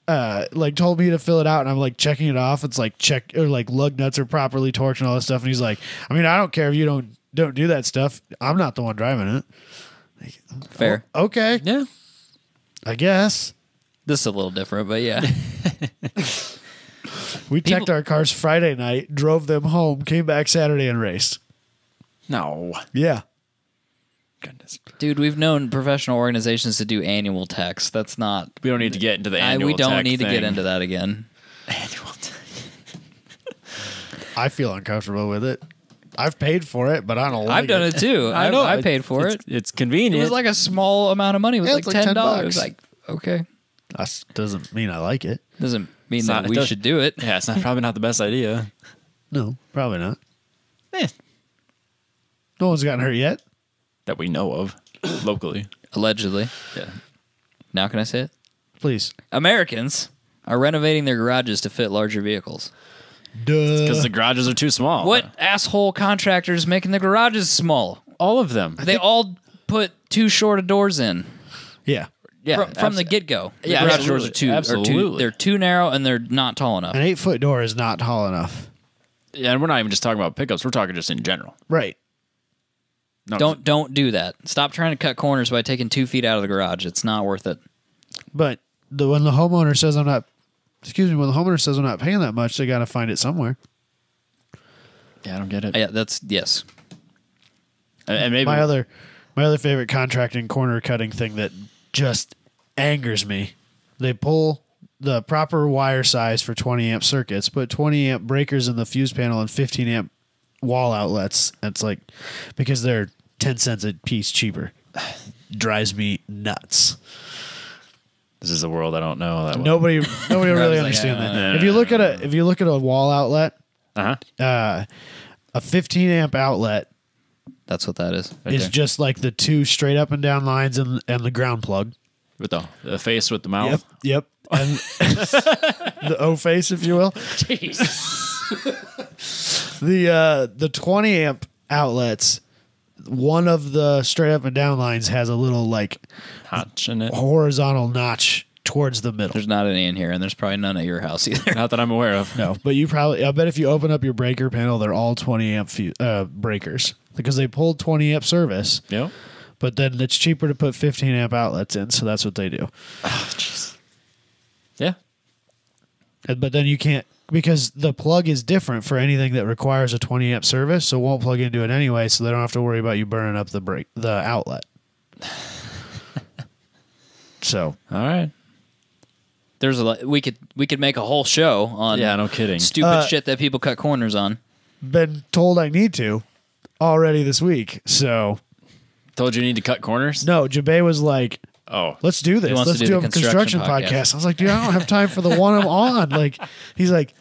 told me to fill it out, and I'm like checking it off. It's like lug nuts are properly torqued and all this stuff. And he's like, I mean, I don't care if you don't do that stuff. I'm not the one driving it. Fair. Oh, okay, Yeah. I guess. This is a little different, but yeah. We teched our cars Friday night, drove them home, came back Saturday, and raced. No. Yeah. Goodness. Dude, we've known professional organizations to do annual techs. That's not. We don't need to get into the annual We don't tech need to get thing. into that again. Annual tech. I feel uncomfortable with it. I've paid for it, but I don't like I've done it too. I know. I paid for it. It's It convenient. was like a small amount of money. It was Yeah, like it's like $10. $10. Like, okay. That doesn't mean I like it. Doesn't mean It's that not- we it does- should do it. yeah, it's probably not the best idea. No, probably not. Eh, No one's gotten hurt yet. that we know of locally. Allegedly. Yeah. Now can I say it? Please. Americans are renovating their garages to fit larger vehicles. Because the garages are too small. What asshole contractors making the garages small? All of them. They all put too short of doors in. Yeah. Yeah. From the get-go. The Yeah, garage doors absolutely. are Absolutely. they're too narrow and they're not tall enough. An 8-foot door is not tall enough. Yeah, and we're not even just talking about pickups. We're talking just in general. Right. No, Don't do that. Stop trying to cut corners by taking 2 feet out of the garage. It's not worth it. But when the homeowner says when the homeowner says I'm not paying that much, they got to find it somewhere. Yeah, I don't get it. Yeah, that's yes. And maybe my other favorite contracting corner cutting thing that just angers me. They pull the proper wire size for 20 amp circuits, put 20 amp breakers in the fuse panel and 15 amp wall outlets. It's like, because they're 10 cents a piece cheaper. Drives me nuts. this is a world I don't know that well. Nobody will really like, understand that. If you look at a wall outlet, a 15 amp outlet That's what that is. is just like the two straight up and down lines and the ground plug. With the face with the mouth. Yep. And the O face, if you will. The 20 amp outlets, one of the straight up and down lines has a little like Notch in it. horizontal notch towards the middle. There's not any in here, and there's probably none at your house either. Not that I'm aware of. No, but I bet if you open up your breaker panel, they're all 20 amp breakers because they pulled 20 amp service. Yep. But then it's cheaper to put 15 amp outlets in, so that's what they do. Oh, jeez. Yeah. But then you can't, because the plug is different for anything that requires a 20 amp service, so it won't plug into it anyway, so they don't have to worry about you burning up the outlet. So, All right. There's a lot. We could make a whole show on Yeah, no kidding. stupid shit that people cut corners on. been told I need to already this week. So, Told you need to cut corners? no, Jabay was like, Oh. let's do this. He wants Let's to do do a the construction construction podcast. I was like, dude, I don't have time for the one I'm on. Like, he's like,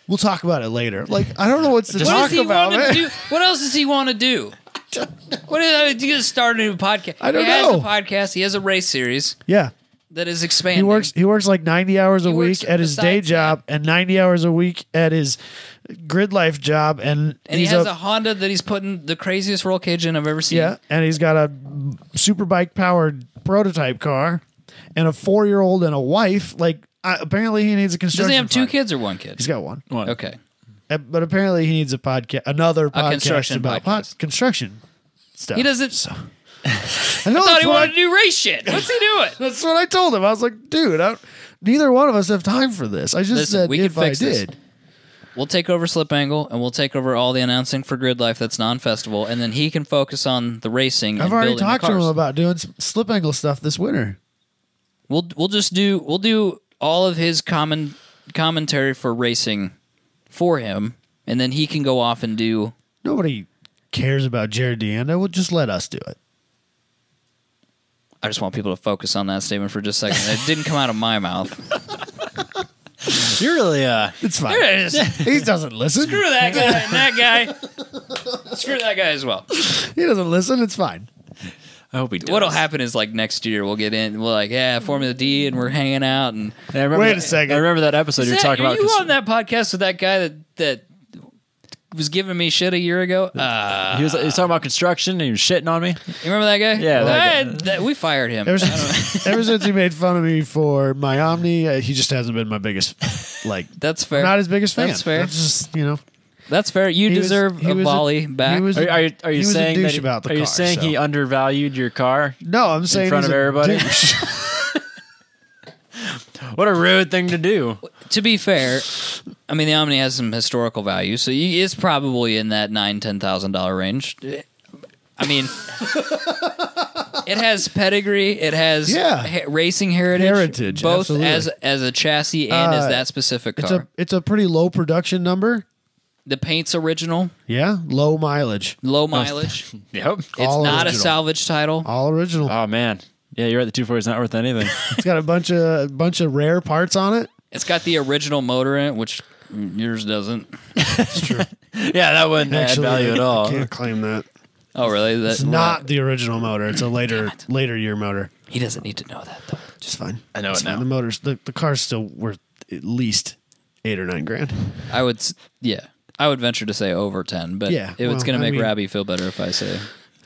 we'll talk about it later. Like, I don't know what's to What talk does he about, want to man. do? What else does he want to do? What is he gonna start a new podcast? I don't he has know. a podcast. He has a race series Yeah. that is expanding. He works like 90 hours a He works week at his day besides job and 90 hours a week at his grid life job. And he he's has a Honda that he's putting the craziest roll cage in I've ever seen. yeah, and he's got a super bike powered prototype car and a 4-year-old and a wife. Like, apparently he needs a construction. Does he have two podcast. kids or one kid? He's got one. What? Okay. But apparently he needs another podcast construction about podcast. construction stuff. He doesn't. So. I I know thought that's he what wanted to do race shit. What's he doing? That's what I told him. I was like, dude, neither one of us have time for this. I just Listen, said we can if I fix this. did. We'll take over Slip Angle and we'll take over all the announcing for Grid Life that's non-festival, and then he can focus on the racing. I've and already building the talked to him cars. about doing some slip angle stuff this winter. We'll do all of his commentary for racing for him, and then he can go off and do. Nobody cares about Jared Deanda. Well, just let us do it. I just want people to focus on that statement for just a second. It didn't come out of my mouth. You're really It's fine. There it is. He doesn't listen. Screw that guy and that guy. Screw that guy as well. He doesn't listen. It's fine. I hope he does. What'll happen is like next year we'll get in. We're like, yeah, Formula D, and we're hanging out. And I remember Wait a that- second. I remember that episode you were talking are about. you on that podcast with that guy that was giving me shit a year ago? He was talking about construction and he was shitting on me. You remember that guy? Yeah, that guy. We fired him. Ever since he made fun of me for my Omni, he just hasn't been my biggest, That's fair. not his biggest fan. That's fair. That's just, That's fair. You He was- deserve he a was volley back. he was- Are you he was a saying douche that? about the Are you car, saying so. he undervalued your car? No, I'm saying front he's of a everybody? douche. What a rude thing to do. To be fair, I mean the Omni has some historical value, so it's probably in that $9,000-$10,000 range. I mean, it has pedigree. It has racing heritage, both absolutely. as a chassis and as that specific car. It's a pretty low production number. The paint's original, Yeah, low mileage, low mileage. Yep. It's All not a original. salvage title. all original. Oh man. Yeah, you're right. The 240 is not worth anything. It's got a bunch of rare parts on it. It's got the original motor in it, which yours doesn't. Yeah, that wouldn't add value at all. Can't claim that. Oh, really? It's not the original motor. It's a later year motor. He doesn't need to know that, though. Just fine. I know It's it fine. now. The motor's the car's still worth at least $8 or $9 grand. I would venture to say over 10, but Yeah, it's well, going to make I mean- Robbie feel better if I say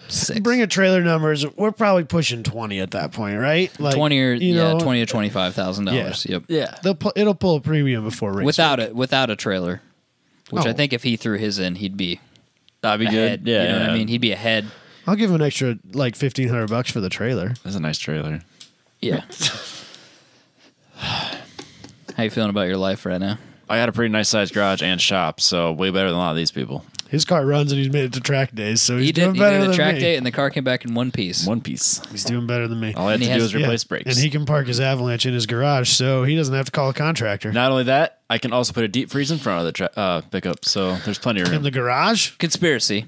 6. Bring a trailer numbers. We're probably pushing 20 at that point, right? Like 20 or you know, $20 to $25,000. Yep. Yeah. it'll pull a premium before race. Without a trailer, which Oh. I think if he threw his in, he'd be That'd be ahead. good. Yeah. You know what I mean? He'd be ahead. I'll give him an extra like $1,500 for the trailer. That's a nice trailer. Yeah. How you feeling about your life right now? I got a pretty nice sized garage and shop, so way better than a lot of these people. His car runs and he's made it to track days, so he's He doing did better the than track me. day, and the car came back in one piece. One piece. He's doing better than me. All I have And to he do has- is replace Yeah. brakes. And he can park his Avalanche in his garage, so he doesn't have to call a contractor. Not only that, I can also put a deep freeze in front of the pickup, so there's plenty of room. In the garage? Conspiracy.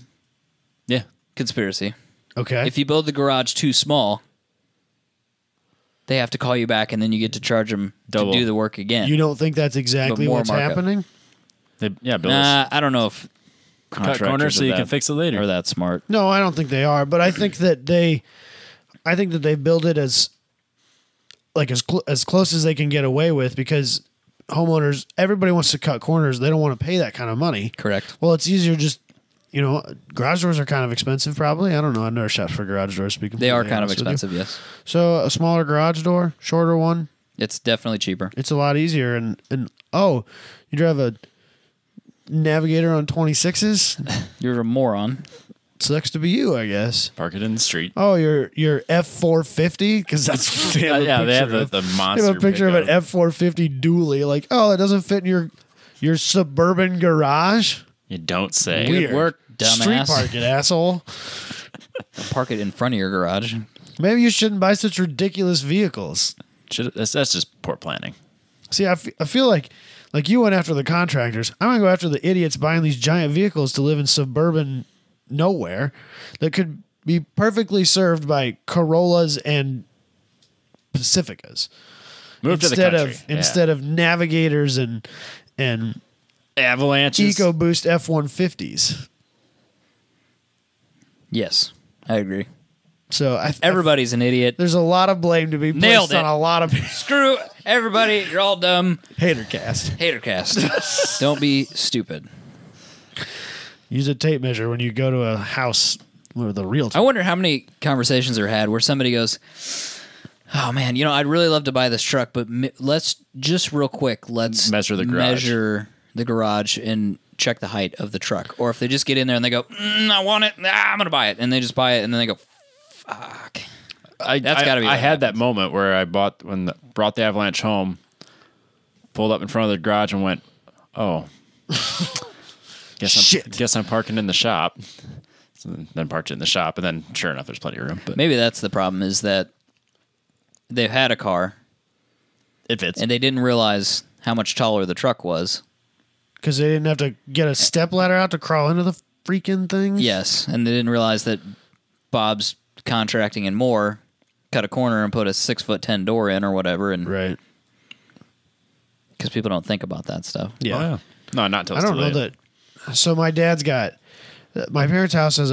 Yeah. Conspiracy. Okay. If you build the garage too small, they have to call you back, and then you get to charge them Double. to do the work again. You don't think that's exactly more what's markup. happening? Bill. I don't know if Cut contractors corners so are you that- can fix it later. Are that smart? No, I don't think they are, but I think that they build it as like as close as they can get away with, because homeowners, everybody wants to cut corners. They don't want to pay that kind of money. Correct. Well, it's easier just, garage doors are kind of expensive probably. I don't know. I've never shopped for garage doors. To be They are completely kind of honest with you. expensive, yes. So a smaller garage door, shorter one, It's definitely cheaper. it's a lot easier. And you drive a Navigator on 26s? You're a moron. Sucks to be you, I guess. Park it in the street. Oh, your F450? Because that's what they have a Yeah, they have picture of. the They monster. have a picture of an pickup. F450 dually. Like, oh, it doesn't fit in your suburban garage? You don't say. Weird. work, Street dumbass. park it, asshole. Park it in front of your garage. Maybe you shouldn't buy such ridiculous vehicles. That's just poor planning. See, I feel like you went after the contractors. I'm going to go after the idiots buying these giant vehicles to live in suburban nowhere that could be perfectly served by Corollas and Pacificas. Move to the country. Instead of Navigators and Avalanches. EcoBoost F-150s. Yes, I agree. So Everybody's an idiot. there's a lot of blame to be Nailed placed on it. a lot of Screw everybody. You're all dumb. hater cast. Hatercast. Don't be stupid. Use a tape measure when you go to a house with a realtor. I wonder how many conversations are had where somebody goes, "Oh man, I'd really love to buy this truck, but let's just real quick, let's Measure the garage. measure the garage and check the height of the truck." Or if they just get in there and they go, "I want it, I'm gonna buy it," and they just buy it, and then they go, "Fuck." That's gotta be I what had that moment where I brought the Avalanche home, pulled up in front of the garage, and went, "Oh, guess I'm parking in the shop." So then parked it in the shop, and then sure enough, there's plenty of room. But Maybe that's the problem, is that they've had a car it fits. and they didn't realize how much taller the truck was. Because they didn't have to get a step ladder out to crawl into the freaking thing? Yes, and they didn't realize that Bob's Contracting and More cut a corner and put a 6'10" door in or whatever, and Right. because people don't think about that stuff. Yeah. Oh, yeah. No, not until I it's don't too know late. that. So my dad's got, my parents' house has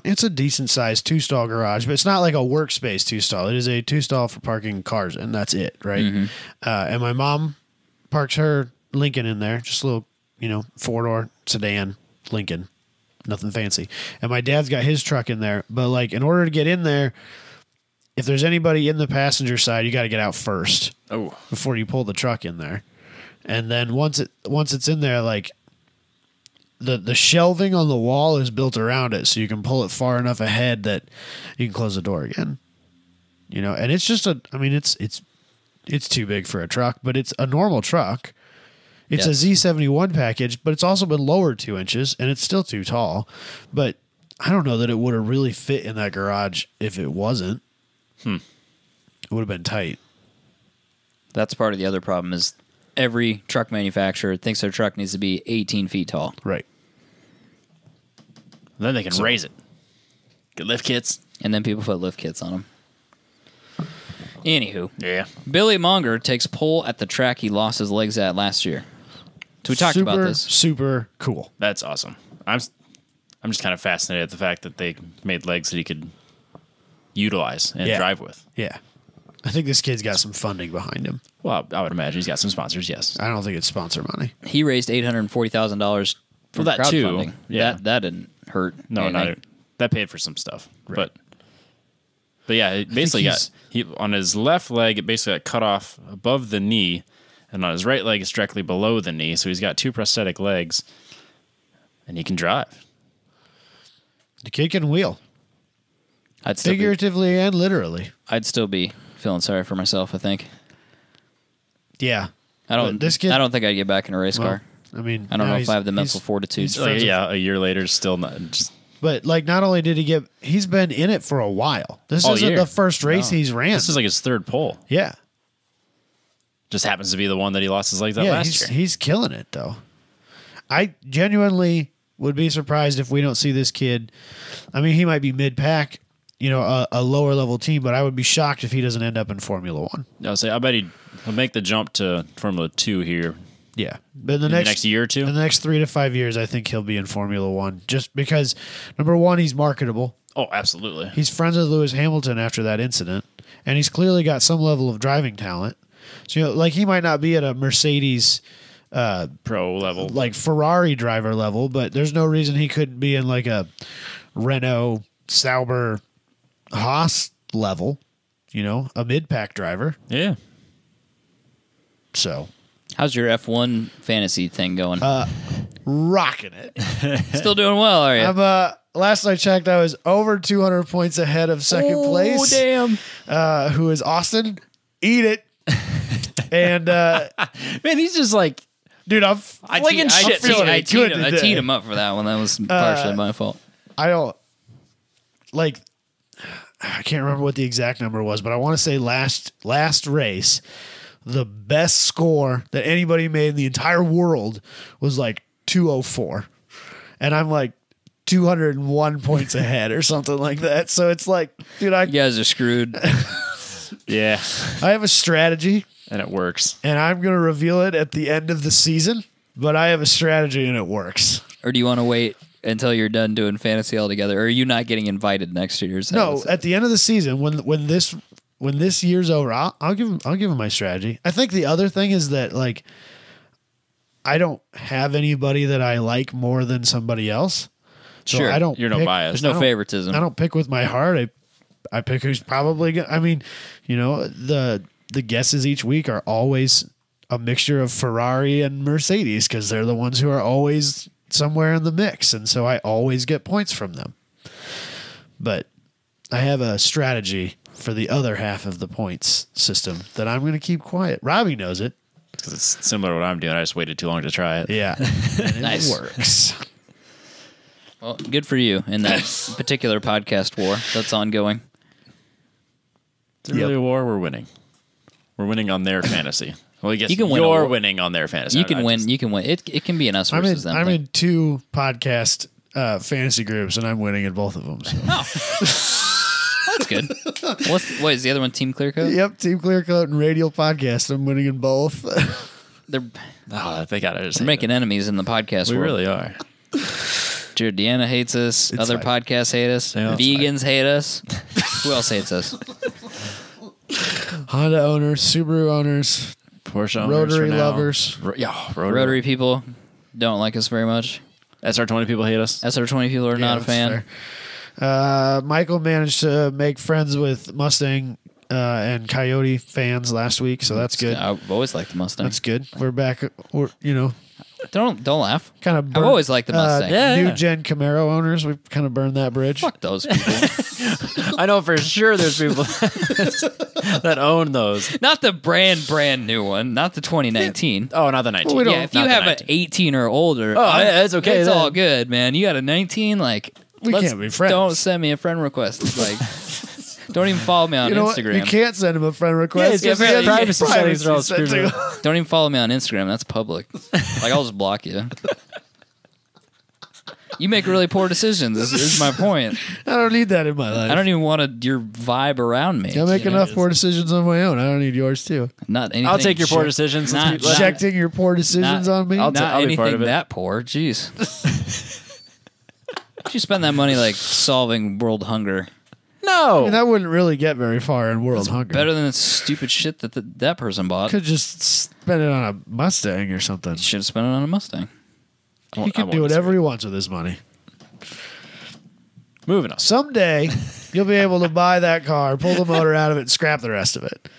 it's a decent sized 2-stall garage, but it's not like a workspace 2-stall. It is a 2-stall for parking cars, and that's it, right? Mm-hmm. And my mom parks her Lincoln in there, just a little, 4-door sedan Lincoln, nothing fancy. And my dad's got his truck in there, but like in order to get in there, if there's anybody in the passenger side, you got to get out first Oh, before you pull the truck in there. And then once it's in there, like the shelving on the wall is built around it, so you can pull it far enough ahead that you can close the door again. And it's just it's too big for a truck, but it's a normal truck. It's Yes. a Z71 package, but it's also been lowered 2 inches, and it's still too tall. But I don't know that it would have really fit in that garage if it wasn't. It would have been tight. That's part of the other problem, is every truck manufacturer thinks their truck needs to be 18 feet tall. Right. then they can raise it. Get lift kits. And then people put lift kits on them. Anywho, Yeah. Billy Monger takes pole at the track he lost his legs at last year. So we talked about this. Super cool. That's awesome. I'm just kind of fascinated at the fact that they made legs that he could utilize and Yeah. drive with. Yeah. I think this kid's got some funding behind him. Well, I would imagine he's got some sponsors. Yes. I don't think it's sponsor money. He raised $840,000 for that too. crowdfunding. Yeah. That didn't hurt. No, anything. not that paid for some stuff. Right. But yeah, it basically he's- he on his left leg, it basically got cut off above the knee, and on his right leg, it's directly below the knee. So he's got 2 prosthetic legs, and he can drive. The kid can wheel, I'd still figuratively and literally. I'd still be feeling sorry for myself, I think. Yeah. I don't But this kid- I don't think I'd get back in a race Well, car. I mean, I don't know now if I have the mental fortitude. he's friends with- a year later, still not. Just, But like, not only did he's been in it for a while. This All isn't year. the first race he's ran. this is like his third pole. Yeah. Just happens to be the one that he lost his legs at Yeah, last year. he's killing it though. I genuinely would be surprised if we don't see this kid. I mean, he might be mid-pack, a lower level team, but I would be shocked if he doesn't end up in Formula One. I'll say, I bet he'll make the jump to Formula 2 here Yeah, but in in the next year or two. in the next 3 to 5 years, I think he'll be in Formula One. Just because, number one, he's marketable. Oh, absolutely. He's friends with Lewis Hamilton after that incident, and he's clearly got some level of driving talent. So, like, he might not be at a Mercedes, Pro level. like Ferrari driver level, but there's no reason he couldn't be in like a Renault, Sauber, Haas level. A mid-pack driver. Yeah. So, How's your F1 fantasy thing going? rocking it. Still doing well, are you? I'm last I checked, I was over 200 points ahead of second place. Oh, damn. Who is Austin? Eat it. And Man, he's just like, dude, I'm flinging shit. feeling I it good teed today. him up for that one. That was partially my fault. I don't like. I can't remember what the exact number was, but I want to say last race, the best score that anybody made in the entire world was like 204, and I'm like 201 points ahead or something like that. So it's like, dude, You guys are screwed. yeah, I have a strategy, and it works. and I'm going to reveal it at the end of the season. But I have a strategy, and it works. Or do you want to wait until you're done doing fantasy altogether? Or are you not getting invited next year? No, at the end of the season, when this year's over, I'll give him my strategy. I think the other thing is that, like, I don't have anybody that I like more than somebody else. So Sure. I don't. You're no pick- bias. There's no I don't- favoritism. I don't pick with my heart. I pick who's probably going. I mean, the guesses each week are always a mixture of Ferrari and Mercedes because they're the ones who are always somewhere in the mix, and so I always get points from them. But I have a strategy for the other half of the points system that I'm going to keep quiet. Robbie knows it. Because it's similar to what I'm doing. I just waited too long to try it. Yeah, and Nice. it works. Well, good for you in that particular podcast war that's ongoing. It's really a war. We're winning. We're winning on their fantasy. Well, I guess You can win a you're war. winning on their fantasy. You can win. You can win. It can be an us versus them. I'm thing. in 2 podcast fantasy groups, and I'm winning in both of them. So. That's good. What is the other one? Team Clearcoat? Yep, Team Clearcoat and Radial Podcast. I'm winning in both. They're Oh, they got it. making enemies in the podcast We world. really are. Jared Deanna hates us. It's Other fine. podcasts hate us. Yeah, it's Vegans hate us. Who else hates us? Honda owners, Subaru owners, Porsche owners Rotary for now. lovers. Rotary people don't like us very much. SR20 people hate us. SR20 people are not a that's fan. fair. Michael managed to make friends with Mustang and Coyote fans last week, so that's good. I've always liked the Mustang. That's good. We're back. We're Don't laugh. kind of. I've always liked the Mustang. New Yeah. gen Camaro owners. We've kind of burned that bridge. Fuck those people. I know for sure there's people that own those. Not the brand new one. Not the 2019. Oh, not the 19. we don't- Yeah, if you Not the have an 19. 18 or older, yeah, it's okay It's then. all good, man. You got a 19, like We can't be friends. Don't send me a friend request. Like, don't even follow me on You know what? Instagram. You can't send him a friend request. Yeah, it's just because he has privacy settings are all set screwed to- up. Don't even follow me on Instagram. That's public. Like, I'll just block you. You make really poor decisions. This is my point. I don't need that in my life. I don't even want your vibe around me. I make you know? enough poor decisions on my own. I don't need yours too. Not anything. I'll take your poor shit. decisions. Not- Let's- Rejecting your poor decisions not- on me. I'll Not I'll be part anything of it. that poor. Jeez. You spend that money like solving world hunger. No. that wouldn't really get very far in world hunger. Better than the stupid shit that that person bought. Could just spend it on a Mustang or something. Should have spent it on a Mustang. He can do whatever he wants with his money. Moving on. Someday, you'll be able to buy that car, pull the motor out of it, and scrap the rest of it.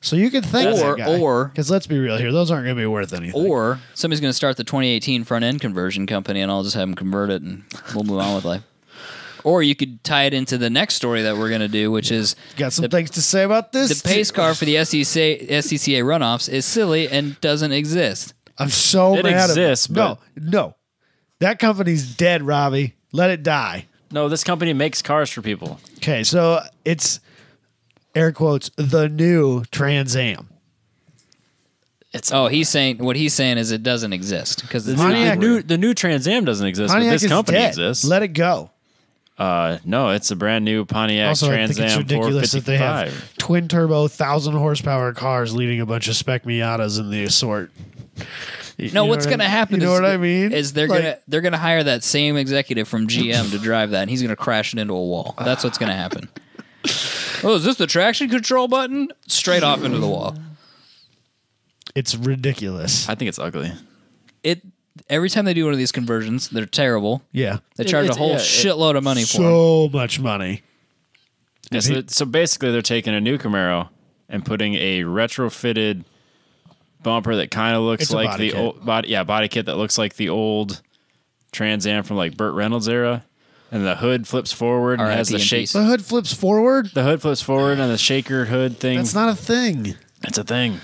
So you can thank Or- because let's be real here, those aren't going to be worth anything. Or somebody's going to start the 2018 front end conversion company, and I'll just have them convert it, and we'll move on with life. Or you could tie it into the next story that we're going to do, which is Got some things to say about this. the pace car for the SCCA runoffs is silly and doesn't exist. I'm so It mad exists, at No. That company's dead, Robbie. Let it die. No, this company makes cars for people. Okay, so it's air quotes the new Trans Am. he's saying is it doesn't exist because The Pontiac- new Trans Am doesn't exist, Pontiac but this is company dead. exists. Let it go. No, it's a brand new Pontiac Also, I Trans think it's Am ridiculous that they 455. have twin turbo 1,000 horsepower cars leading a bunch of spec Miatas in the assort. No, what's going to happen? You know what I mean? Is they're gonna hire that same executive from GM to drive that, and he's gonna crash it into a wall. That's what's gonna happen. Oh, is this the traction control button? Straight off into the wall. It's ridiculous. I think it's ugly. Every time they do one of these conversions, they're terrible. Yeah. They charge a whole shitload of money for them. So much money. Yeah, so basically, they're taking a new Camaro and putting a retrofitted bumper that kind of looks It's a like body the kit. old body kit that looks like the old Trans Am from like Burt Reynolds era, and the hood flips forward and has the R.I.P. in shake. peace. The hood flips forward? The hood flips forward and the shaker hood thing. That's not a thing. It's a thing.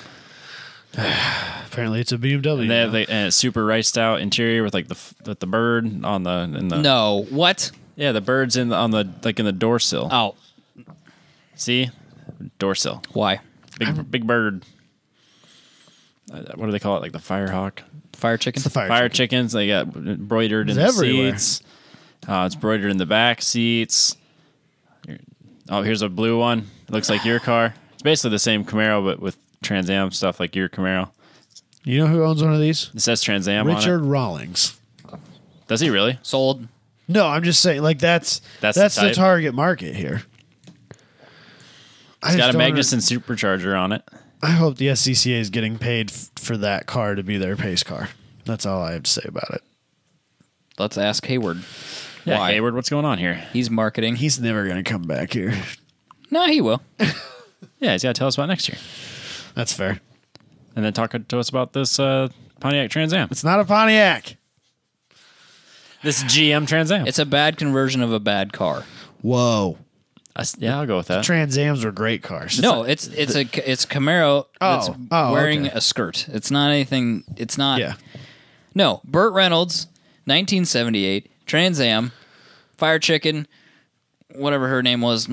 Apparently, it's a BMW. And they have now. and it's super riced out interior with like the bird on the No, what? yeah, the bird's in the door sill. Oh, See, door sill. why? Big bird. What do they call it? Like the firehawk. Fire chicken? It's the fire. Fire chicken. chickens. They got embroidered in It's the everywhere. seats. It's embroidered in the back seats. Oh, here's a blue one. Looks like your car. It's basically the same Camaro, but with Trans Am stuff like your Camaro. You know who owns one of these? It says Trans Am Richard on Rawlings. it. Does he really? Sold. No, I'm just saying, like that's the the type. target market here. It's got a Magnuson supercharger on it. I hope the SCCA is getting paid for that car to be their pace car. That's all I have to say about it. Let's ask Hayward. Yeah, Why? Hayward, what's going on here? He's marketing. He's never going to come back here. No, he will. Yeah, he's got to tell us about next year. That's fair. And then talk to us about this Pontiac Trans Am. It's not a Pontiac. This GM Trans Am. It's a bad conversion of a bad car. Whoa. Yeah, I'll go with that. Trans Ams were great cars. No, it's Camaro that's wearing okay. a skirt. It's not anything. It's not. Yeah. No, Burt Reynolds, 1978, Trans Am, Fire Chicken, whatever her name was.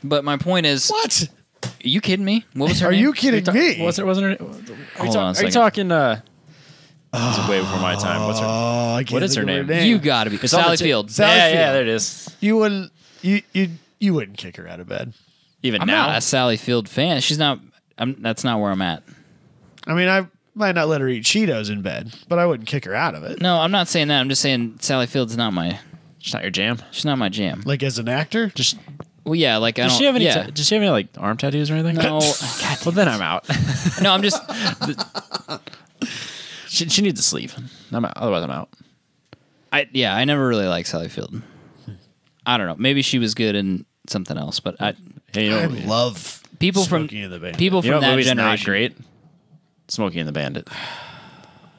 But my point is, What? Are you kidding me? What was her Are name? you kidding me? Wasn't it? Hold on a Are you second. talking? This is way before my time. What's her? Oh, I can't What is think her of name? You got to be on the Sally ti- Field. Sally yeah, Field. there it is. You wouldn't. You wouldn't kick her out of bed. Even I'm now, not a Sally Field fan. She's not. That's not where I'm at. I mean, I might not let her eat Cheetos in bed, but I wouldn't kick her out of it. No, I'm not saying that. I'm just saying Sally Field's not my. it's not your jam. She's not my jam. Like as an actor, Just Well, yeah, like I does don't. she have any? yeah. Does she have any like arm tattoos or anything? No. Well, then I'm out. No, I'm just. she needs a sleeve. I'm out. Otherwise, I'm out. I never really liked Sally Field. I don't know. Maybe she was good in something else, but Hey, you know, I love people from Smokey and the Bandit. people you know from what that movie's not generation. great? Smokey and the Bandit.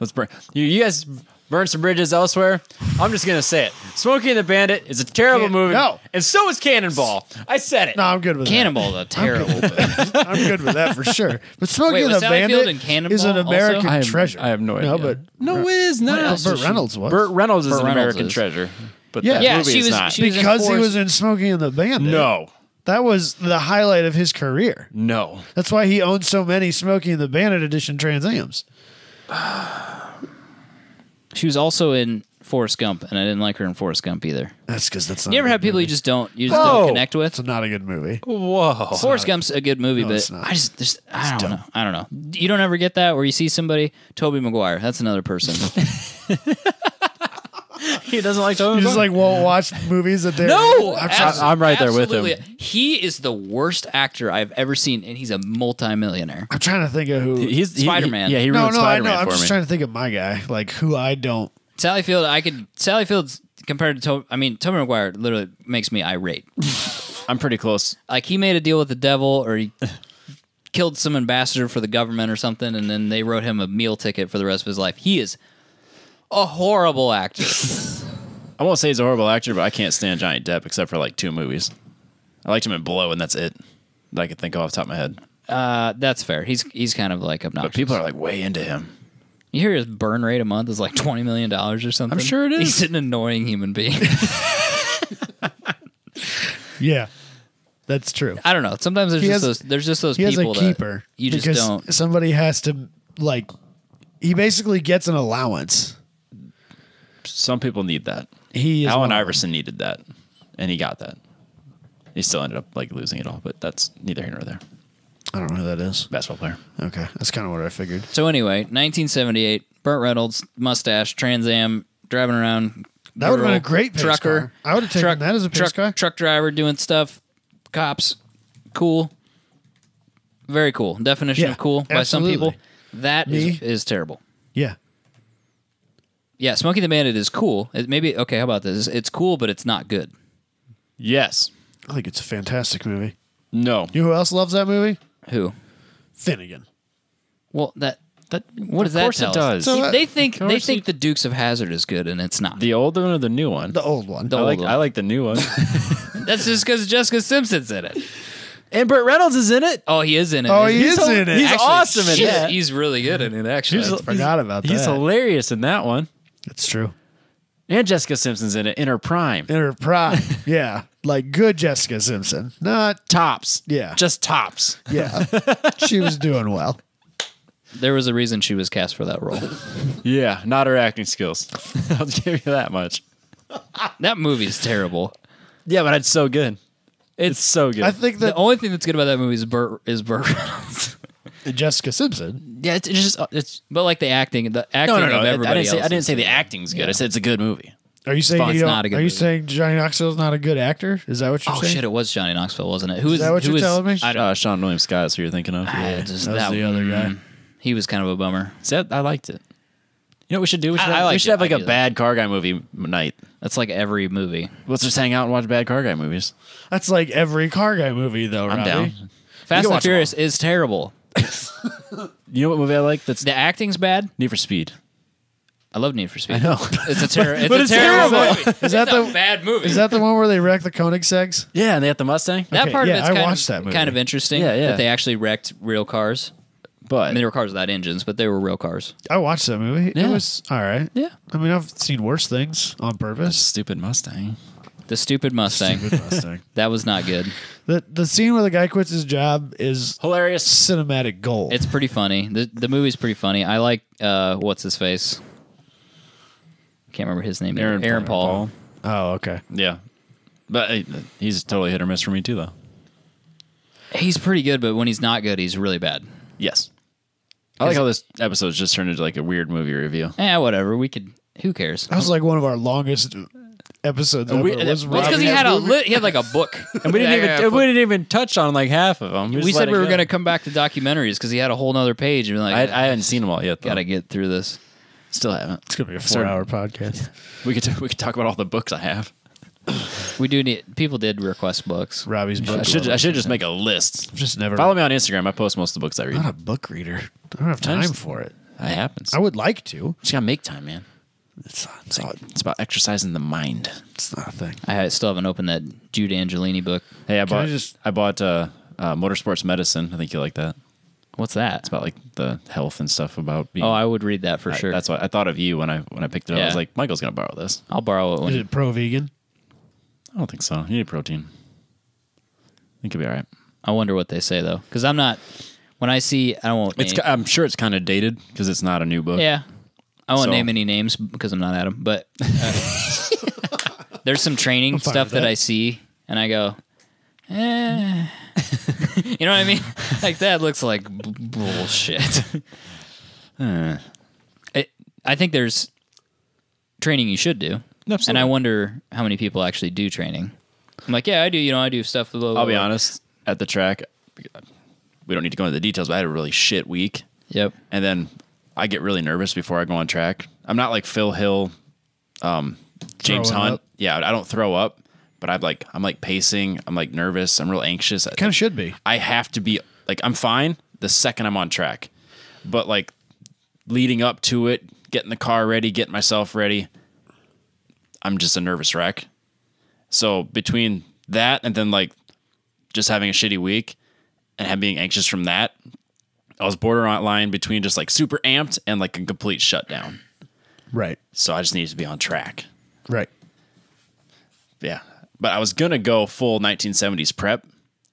Let's burn. You guys burn some bridges elsewhere. I'm just gonna say it. Smokey and the Bandit is a terrible movie. No. And so is Cannonball. I said it. No, I'm good with Cannonball's a terrible. that. I'm good with that for sure. But Smokey Wait, and was the Sally Field Bandit in Cannonball is an also? American I have, treasure. I have no idea. No, but no, it is not. else Burt Reynolds was. Burt Reynolds is Burt an Reynolds American is. treasure. But Yeah. that Yeah, movie she is was- not. she was in because he Forrest- was in Smokey and the Bandit. No. That was the highlight of his career. No. That's why he owns so many Smokey and the Bandit edition Trans Ams. She was also in Forrest Gump, and I didn't like her in Forrest Gump either. That's because that's not You ever a have good people movie. you just don't Whoa. connect with? It's not a good movie. Whoa. Forrest Gump's a good movie, No, it's but not. I don't know. I don't know. You don't ever get that where you see somebody, Tobey Maguire. That's another person. He doesn't like to. You just like won't watch movies that they're No, I'm right there with him. absolutely. He is the worst actor I've ever seen, and he's a multimillionaire. I'm trying to think of who. He's Spider-Man. Yeah, he no, ruined no, I know. Spider-Man I'm for just me. trying to think of my guy, like who I don't. Sally Field, Sally Field's compared to Tobey Maguire literally makes me irate. I'm pretty close. Like he made a deal with the devil, or he killed some ambassador for the government or something, and then they wrote him a meal ticket for the rest of his life. He is a horrible actor. I won't say he's a horrible actor, but I can't stand Johnny Depp except for like 2 movies. I liked him in Blow, and that's it that I could think of off the top of my head. That's fair. He's kind of like obnoxious. But people are like way into him. You hear his burn rate a month is like $20 million or something. I'm sure it is. He's an annoying human being. Yeah, that's true. I don't know. Sometimes there's just those He has a people keeper. that you just because don't. Somebody has to, like, he basically gets an allowance. Some people need that. He is Allen one of them. Iverson needed that, and he got that. He still ended up like losing it all, but that's neither here nor there. I don't know who that is. Basketball player. Okay, that's kind of what I figured. So anyway, 1978, Burt Reynolds, mustache, Trans Am, driving around. That would have been a rural great pace trucker. car. I would have taken that as a pace car. Truck driver doing stuff. Cops, cool. Very cool. Definition Yeah, of cool by some absolutely. people. That Me? is terrible. Yeah. Yeah, Smokey the Bandit is cool. Maybe okay. How about this? It's cool, but it's not good. Yes. I think it's a fantastic movie. No. You know who else loves that movie? Who? Finnegan. Well, what does Of course that it tell does. us? So, They think course the Dukes of Hazzard is good, and it's not. The old one or the new one? The old one. The I old like one. I like the new one. That's just because Jessica Simpson's in it. And Burt Reynolds is in it. Oh, he is in it. Oh, isn't he is in it. He's awesome in shit, that. He's really good in it, actually. He's- Forgot about He's that. hilarious in that one. That's true. And Jessica Simpson's in it in her prime. In her prime. Yeah. Like good Jessica Simpson. Not, Tops. Yeah. Just tops. yeah. She was doing well. There was a reason she was cast for that role. Yeah, not her acting skills. I'll give you that much. That movie's terrible. Yeah, but it's so good. It's so good. I think The that only thing that's good about that movie is Burt Reynolds. Jessica Simpson. yeah, it's But like the acting no. of I everybody didn't say else is- the acting's good. Yeah. I said it's a good movie. Are you saying It's you don't, not a good Are you movie. saying Johnny Knoxville's not a good actor? Is that what you're Oh saying? shit! It was Johnny Knoxville, wasn't it? Who Is that what who you're telling me? I don't. Sean William Scott is who you're thinking of. Just that was the other guy. He was kind of a bummer. See, I liked it. You know what we should do? We should, I have, liked we should it. have like I a do that. bad car guy movie night. That's like every movie. Let's just hang out and watch bad car guy movies. That's like every car guy movie, though, I'm Robbie. down. Fast and watch them Furious is terrible. You know what movie I like? That's The acting's bad. Need for Speed. I love Need for Speed. I know. It's a terrible. But It's it's a terrible terrible. movie. Is that It's a the bad movie? Is that the one where they wreck the Koenigsegg's? Yeah, and they had the Mustang. that Okay, part yeah, of it's I kind watched that of movie. kind of interesting. Yeah, yeah. That they actually wrecked real cars. But I mean, they were cars without engines, but they were real cars. I watched that movie. Yeah. It was all right. Yeah. I mean, I've seen worse things on purpose. stupid Mustang. The stupid Mustang. Stupid Mustang. That was not good. The scene where the guy quits his job is Hilarious. cinematic gold. It's pretty funny. The movie's pretty funny. I like what's his face. Can't remember his name. Aaron Paul. Oh, okay. Yeah. But he's totally hit or miss for me too, though. He's pretty good, but when he's not good, he's really bad. Yes. I like how this episode's just turned into like a weird movie review. Whatever. We could. Who cares? That was like one of our longest episodes ever. we- Was Well, it's because he Robbie- had he had like a book. And we didn't even touch on like half of them. We said we were going to come back to documentaries because he had a whole nother page. And we're like, I hadn't seen them all yet, though. gotta get through this. Still haven't. It's gonna be a 4-hour podcast. We could talk about all the books I have. We do need. People did request books. Robbie's book. I should just make a list. just never. Follow me on Instagram. I post most of the books I read. I'm not a book reader. I don't have time for it. That happens. I would like to. Just gotta make time, man. It's It's about exercising the mind. not a thing. I still haven't opened that Jude Angelini book. Hey, I I bought Motorsports Medicine. I think you like that. What's that? It's about like the health and stuff about being. Oh, I would read that for sure. That's what I thought of you when I picked it up. I was Yeah. like, Michael's gonna borrow this. I'll borrow it Is when. it pro vegan? I don't think so. You need protein. I think it'll be all right. I wonder what they say though, because I'm not. When I see, I won't. I'm sure it's kind of dated because it's not a new book. Yeah, I won't So- name any names because I'm not Adam. But there's some training fine stuff with that that. I see, and I go, eh. You know what I mean? Like that looks like bullshit. I think there's training you should do, Absolutely. and I wonder how many people actually do training. I'm like, yeah, I do. You know, I do stuff. I'll be honest. At the track, we don't need to go into the details, but I had a really shit week. Yep. And then I get really nervous before I go on track. I'm not like Phil Hill, James Throwing Hunt. up? Yeah, I don't throw up, but I'm like pacing. I'm like nervous. I'm real anxious. Kind of should be. I have to be like, I'm fine the second I'm on track, but like leading up to it, getting the car ready, getting myself ready, I'm just a nervous wreck. So between that and then like just having a shitty week and being anxious from that, I was borderline between just like super amped and like a complete shutdown. Right. So I just needed to be on track. Right. Yeah. But I was going to go full 1970s prep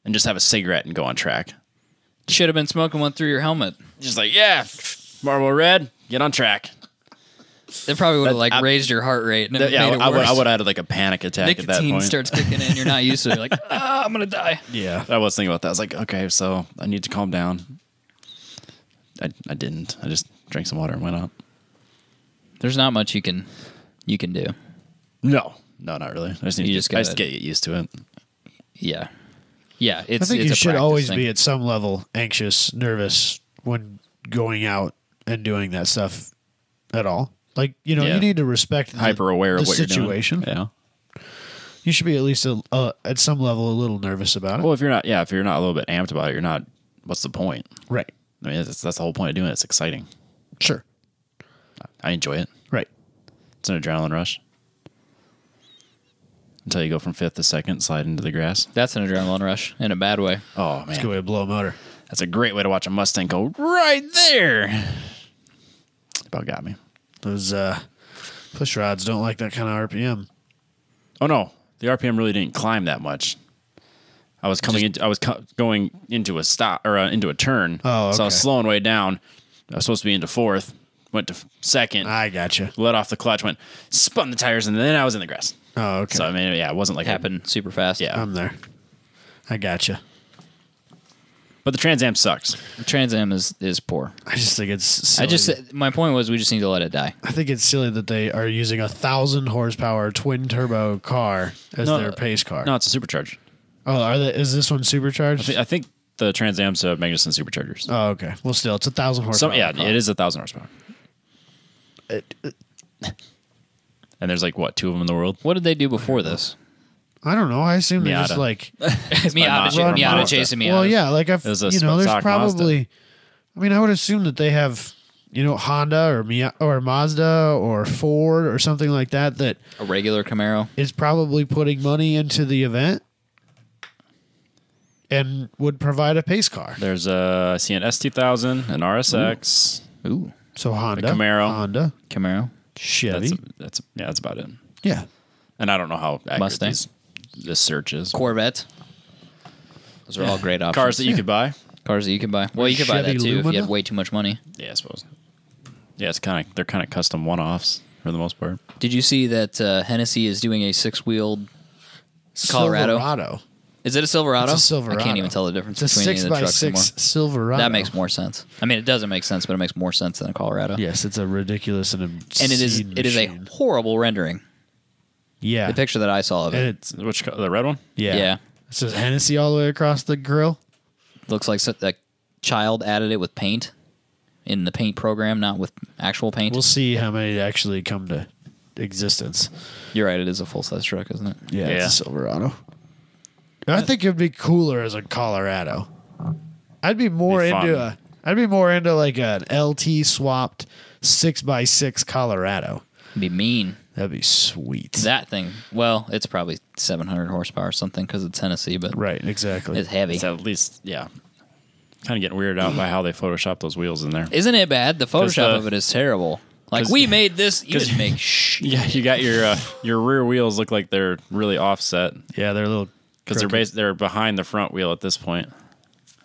and just have a cigarette and go on track. Should have been smoking one through your helmet. Just like, yeah, Marlboro Red, get on track. That probably would have raised your heart rate. And Yeah, made it I worse. would have had like a panic attack at that Nicotine point. starts kicking in. You're not used to it. You're like, I'm going to die. Yeah. I was thinking about that. I was like, okay, so I need to calm down. I didn't. I just drank some water and went out. There's not much you can do. No, not really. I just need You to just get used to it. Yeah. Yeah. It's, I think it's you a should practice always thing. be at some level anxious, nervous when going out and doing that stuff at all. Like, you know, Yeah. you need to respect Hyper aware the of what situation. you're doing. Yeah. You should be at least at some level a little nervous about it. Well, if you're not a little bit amped about it, you're not. What's the point? Right. I mean, that's the whole point of doing it. It's exciting. Sure. I enjoy it. Right. It's an adrenaline rush. Until you go from fifth to second, slide into the grass. That's an adrenaline rush in a bad way. Oh, It's a good man. way to blow a motor. That's a great way to watch a Mustang go right there. About got me. Those push rods don't like that kind of RPM. Oh, no. The RPM really didn't climb that much. I was going into a stop or into a turn. Oh, So I okay. was slowing way down. I was supposed to be into fourth. Went to second. I gotcha. Let off the clutch. Spun the tires, and then I was in the grass. Oh, okay. So I mean, yeah, it wasn't like Happened super fast. Yeah. I'm there. I gotcha. But the Trans Am sucks. The Trans Am is poor. I just think it's silly. My point was we just need to let it die. I think it's silly that they are using 1,000 horsepower twin turbo car as their pace car. No, it's a supercharger. Oh, is this one supercharged? I think the Trans Am's Magnuson superchargers. Oh, okay. Well, still, it's 1,000 horsepower. car. It is 1,000 horsepower. And there's like what, 2 of them in the world? What did they do before this? I don't know. I assume they just Miata. like. Miata chasing me Well, out. yeah, like I've was a there's stock probably. I mean, I would assume that they have, Honda or Mazda or Ford or something like that that A regular Camaro. is probably putting money into the event and would provide a pace car. There's I see an S2000, an RSX. Ooh, So Honda, Camaro. Camaro. Chevy, That's about it. yeah. And I don't know how accurate Mustang. this search is. Corvette. Those are all great options. Cars that you could buy. Cars that you can buy. Well, you could buy Chevy that too if you Lumina? had way too much money. Yeah, I suppose. Yeah, they're kind of custom one-offs for the most part. Did you see that Hennessy is doing a 6-wheeled Colorado? Silverado. Is it a Silverado? It's a Silverado. I can't even tell the difference It's a between any of the trucks 6x6 anymore. Silverado. That makes more sense. I mean, it doesn't make sense, but it makes more sense than a Colorado. Yes, it's a ridiculous and And it is a machine. horrible rendering. Yeah. The picture that I saw of And it. it's The red one? yeah. Yeah. It says Hennessy all the way across the grill. Looks like a child added it with paint in the paint program, not with actual paint. We'll see how many actually come to existence. You're right. It is a full-size truck, isn't it? Yeah, Yeah. it's a Silverado. I think it'd be cooler as a Colorado. I'd be more Be fun. into like an LT swapped 6x6 Colorado. It'd be mean. That'd be sweet. That thing, well, it's probably 700 horsepower or something because it's Tennessee, but Right, exactly. it's heavy. It's at least, yeah. Kind of getting weirded out by how they Photoshop those wheels in there. Isn't it bad? The Photoshop of it is terrible. Like, 'cause- we made this. You didn't make shit. Yeah, you got your rear wheels look like they're really offset Yeah, they're a little because crooked. they're behind the front wheel at this point.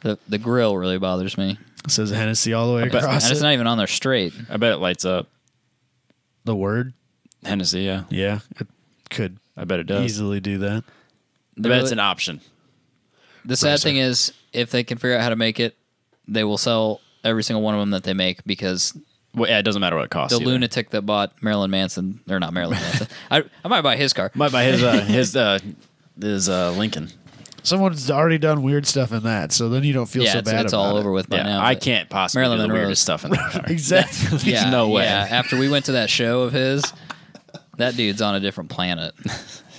The grill really bothers me. It says Hennessy all the way And across it's it. not even on there straight. I bet it lights up. The word? Hennessy, yeah. Yeah, it could I bet it does. easily do that. I bet it's an option. The sad Racer. thing is, if they can figure out how to make it, they will sell every single one of them that they make because Well, yeah, it doesn't matter what it costs. the either. lunatic that bought Marilyn Manson, or not Marilyn Manson, I might buy his car. Might buy his Lincoln. Someone's already done weird stuff in that, so then you don't feel Yeah, so it's, bad it's about all it. over with by Yeah, now. I but- can't possibly Marilyn do the Monroe's- weirdest stuff in that car. Exactly. Yeah, no way. Yeah, after we went to that show of his, that dude's on a different planet.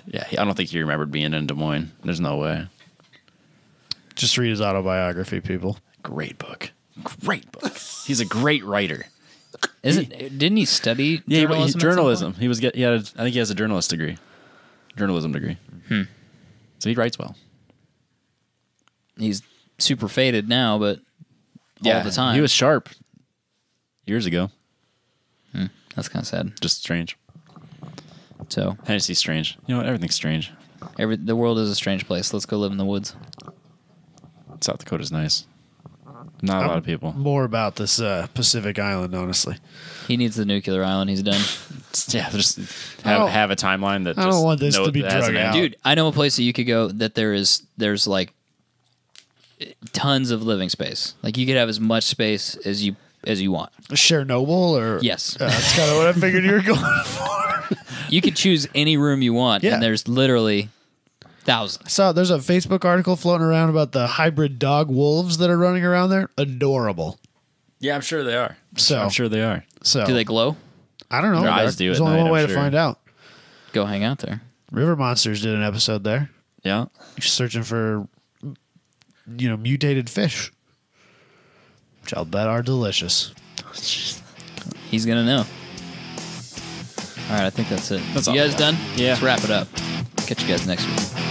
Yeah, I don't think he remembered being in Des Moines. There's no way. Just read his autobiography, people. Great book. Great book. He's a great writer. Didn't he study Yeah, journalism? at some journalism. point? I think he has a journalist degree. Journalism degree. So he writes well. He's super faded now, but all the time. He was sharp years ago. That's kind of sad. Just strange. So Hennessy's strange. You know what? Everything's strange. the world is a strange place. Let's go live in the woods. South Dakota's nice. Not a lot of people. More about this Pacific Island, honestly. He needs the nuclear island. He's done. Yeah, just don't- have a timeline that. I don't want this to be that has drug an end. out. Dude, I know a place that you could go that there's like tons of living space. Like you could have as much space as you want. Chernobyl, or Yes. that's kind of what I figured you were going for. You could choose any room you want, Yeah. and there's literally thousands. So there's a Facebook article floating around about the hybrid dog wolves that are running around there. Adorable. Yeah, I'm sure they are. So I'm sure they are. So Do they glow? I don't know. Their eyes do There's at only night, one way I'm to sure. find out. Go hang out there. River Monsters did an episode there. Yeah. Searching for, mutated fish, which I'll bet are delicious. He's gonna know. All right, I think that's it. That's you all. guys done? Yeah. Let's wrap it up. Catch you guys next week.